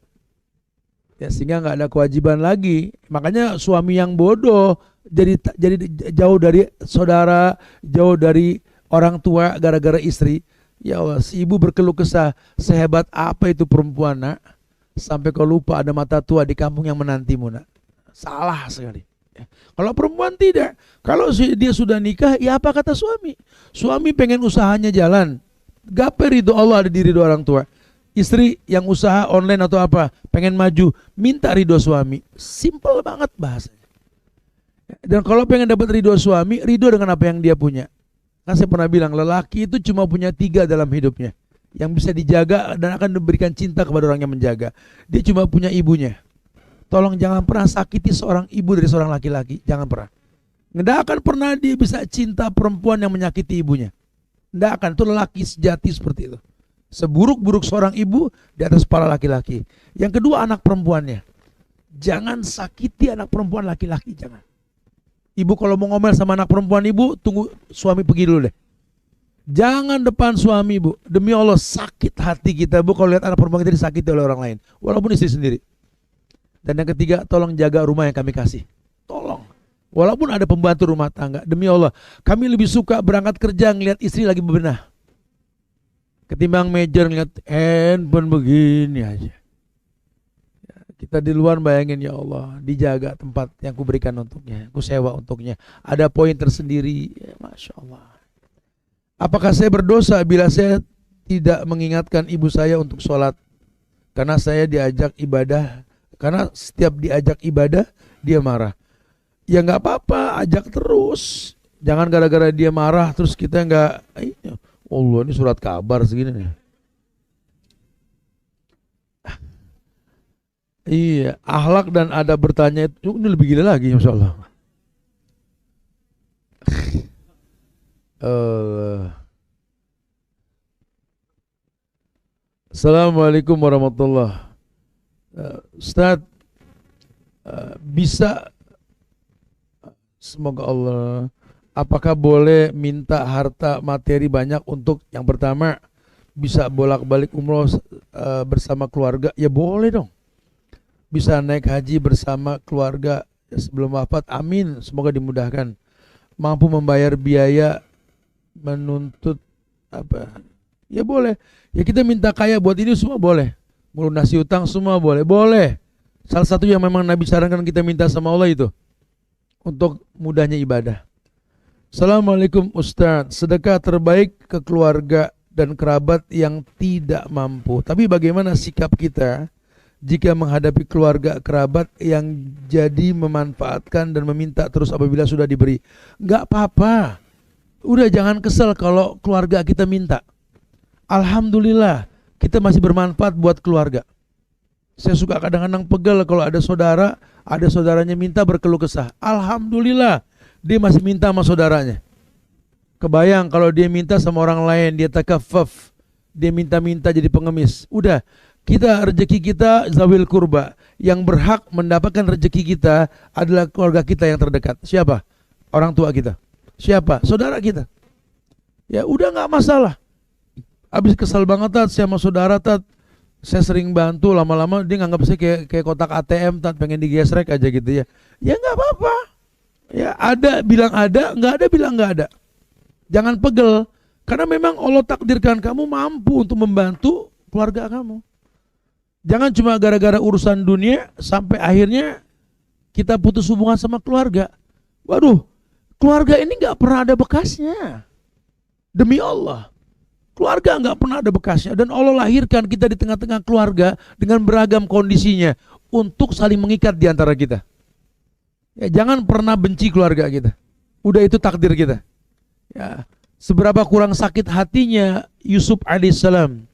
Ya sehingga nggak ada kewajiban lagi. Makanya suami yang bodoh jadi jauh dari saudara, jauh dari orang tua gara-gara istri. Ya Allah, si ibu berkeluh kesah, sehebat apa itu perempuan nak, sampai kau lupa ada mata tua di kampung yang menantimu nak. Salah sekali. Kalau perempuan tidak, kalau dia sudah nikah, ya apa kata suami? Suami pengen usahanya jalan, gape ridho Allah ada di ridho orang tua. Istri yang usaha online atau apa, pengen maju, minta ridho suami. Simple banget bahasanya. Dan kalau pengen dapat ridho suami, ridho dengan apa yang dia punya. Kan saya pernah bilang, lelaki itu cuma punya 3 dalam hidupnya, yang bisa dijaga dan akan diberikan cinta kepada orang yang menjaga. Dia cuma punya ibunya. Tolong jangan pernah sakiti seorang ibu dari seorang laki-laki. Jangan pernah. Nggak akan pernah dia bisa cinta perempuan yang menyakiti ibunya. Nggak akan. Itu lelaki sejati seperti itu. Seburuk-buruk seorang ibu di atas kepala laki-laki. Yang kedua anak perempuannya. Jangan sakiti anak perempuan laki-laki. Jangan. Ibu kalau mau ngomel sama anak perempuan ibu, tunggu suami pergi dulu deh. Jangan depan suami ibu. Demi Allah sakit hati kita bu kalau lihat anak perempuan kita disakiti oleh orang lain. Walaupun istri sendiri. Dan yang ketiga, tolong jaga rumah yang kami kasih. Tolong. Walaupun ada pembantu rumah tangga, demi Allah, kami lebih suka berangkat kerja ngelihat istri lagi bebenah ketimbang meja ngelihat handphone begini aja. Kita di luar bayangin, ya Allah, dijaga tempat yang kuberikan untuknya, ku sewa untuknya. Ada poin tersendiri, ya, Masya Allah. Apakah saya berdosa bila saya tidak mengingatkan ibu saya untuk sholat? Karena saya diajak ibadah, karena setiap diajak ibadah, dia marah. Ya nggak apa-apa, ajak terus. Jangan gara-gara dia marah, terus kita nggak, Allah ini surat kabar segini nih. Iya, akhlak dan adab bertanya itu ini lebih gila lagi, Masya Allah. Assalamualaikum warahmatullahi wabarakatuh. Ustaz, bisa, semoga Allah, apakah boleh minta harta materi banyak untuk yang pertama bisa bolak-balik umroh bersama keluarga? Ya boleh dong. Bisa naik haji bersama keluarga sebelum wafat, amin, semoga dimudahkan. Mampu membayar biaya menuntut apa? Ya boleh. Ya kita minta kaya buat ini semua boleh. Melunasi utang semua boleh. Boleh. Salah satu yang memang Nabi sarankan kita minta sama Allah itu untuk mudahnya ibadah. Assalamualaikum Ustaz, sedekah terbaik ke keluarga dan kerabat yang tidak mampu. Tapi bagaimana sikap kita jika menghadapi keluarga kerabat yang jadi memanfaatkan dan meminta terus apabila sudah diberi? Gak apa-apa. Udah jangan kesel kalau keluarga kita minta. Alhamdulillah kita masih bermanfaat buat keluarga. Saya suka kadang-kadang pegel kalau ada saudaranya minta berkeluh kesah. Alhamdulillah dia masih minta sama saudaranya. Kebayang kalau dia minta sama orang lain, dia takafaf, dia minta-minta jadi pengemis. Udah, kita rezeki kita zawil kurba, yang berhak mendapatkan rezeki kita adalah keluarga kita yang terdekat. Siapa? Orang tua kita. Siapa? Saudara kita. Ya udah nggak masalah. Abis kesal banget Tat, saya sama saudara Tat, saya sering bantu, lama-lama dia nganggap saya kayak kotak ATM Tat, pengen digesrek aja gitu ya. Ya nggak apa-apa. Ya ada bilang ada, nggak ada bilang nggak ada. Jangan pegel, karena memang Allah takdirkan kamu mampu untuk membantu keluarga kamu. Jangan cuma gara-gara urusan dunia sampai akhirnya kita putus hubungan sama keluarga. Waduh, keluarga ini nggak pernah ada bekasnya. Demi Allah, keluarga nggak pernah ada bekasnya. Dan Allah lahirkan kita di tengah-tengah keluarga dengan beragam kondisinya untuk saling mengikat di antara kita. Ya, jangan pernah benci keluarga kita. Udah itu takdir kita. Ya, seberapa kurang sakit hatinya Yusuf alaihissalam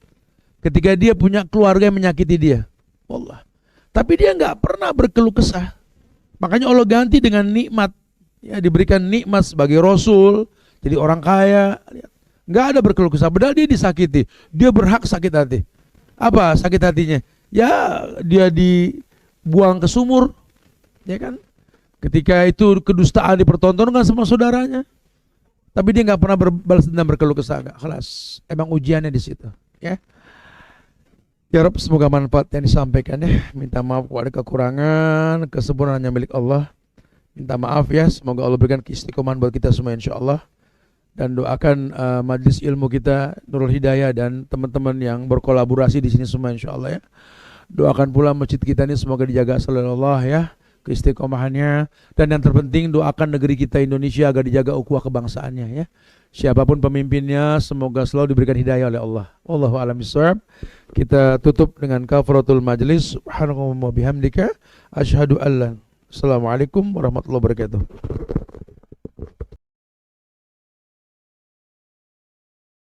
ketika dia punya keluarga yang menyakiti dia. Allah. Tapi dia nggak pernah berkeluh kesah. Makanya Allah ganti dengan nikmat. Ya, diberikan nikmat sebagai rasul, jadi orang kaya. Nggak ada berkeluh kesah. Padahal dia disakiti. Dia berhak sakit hati. Apa sakit hatinya? Ya, dia dibuang ke sumur. Ya kan? Ketika itu kedustaan dipertontonkan sama saudaranya. Tapi dia nggak pernah berbalas dendam, berkeluh kesah, nggak. Kelas. Emang ujiannya di situ. Ya. Ya Rabb, semoga manfaat yang disampaikan ya. Minta maaf kalau ada kekurangan, kesempurnaannya milik Allah. Minta maaf ya. Semoga Allah berikan keistiqomahan buat kita semua insya Allah. Dan doakan majlis ilmu kita Nurul Hidayah dan teman-teman yang berkolaborasi di sini semua insya Allah ya. Doakan pula masjid kita ini semoga dijaga selalu Allah ya, keistiqomahannya. Dan yang terpenting doakan negeri kita Indonesia agar dijaga ukhuwah kebangsaannya ya. Siapapun pemimpinnya semoga selalu diberikan hidayah oleh Allah. Wallahu a'lam bishawab. Kita tutup dengan kafaratul majlis. Subhanallah wa bihamdika asyhadu an la. Assalamualaikum warahmatullahi wabarakatuh.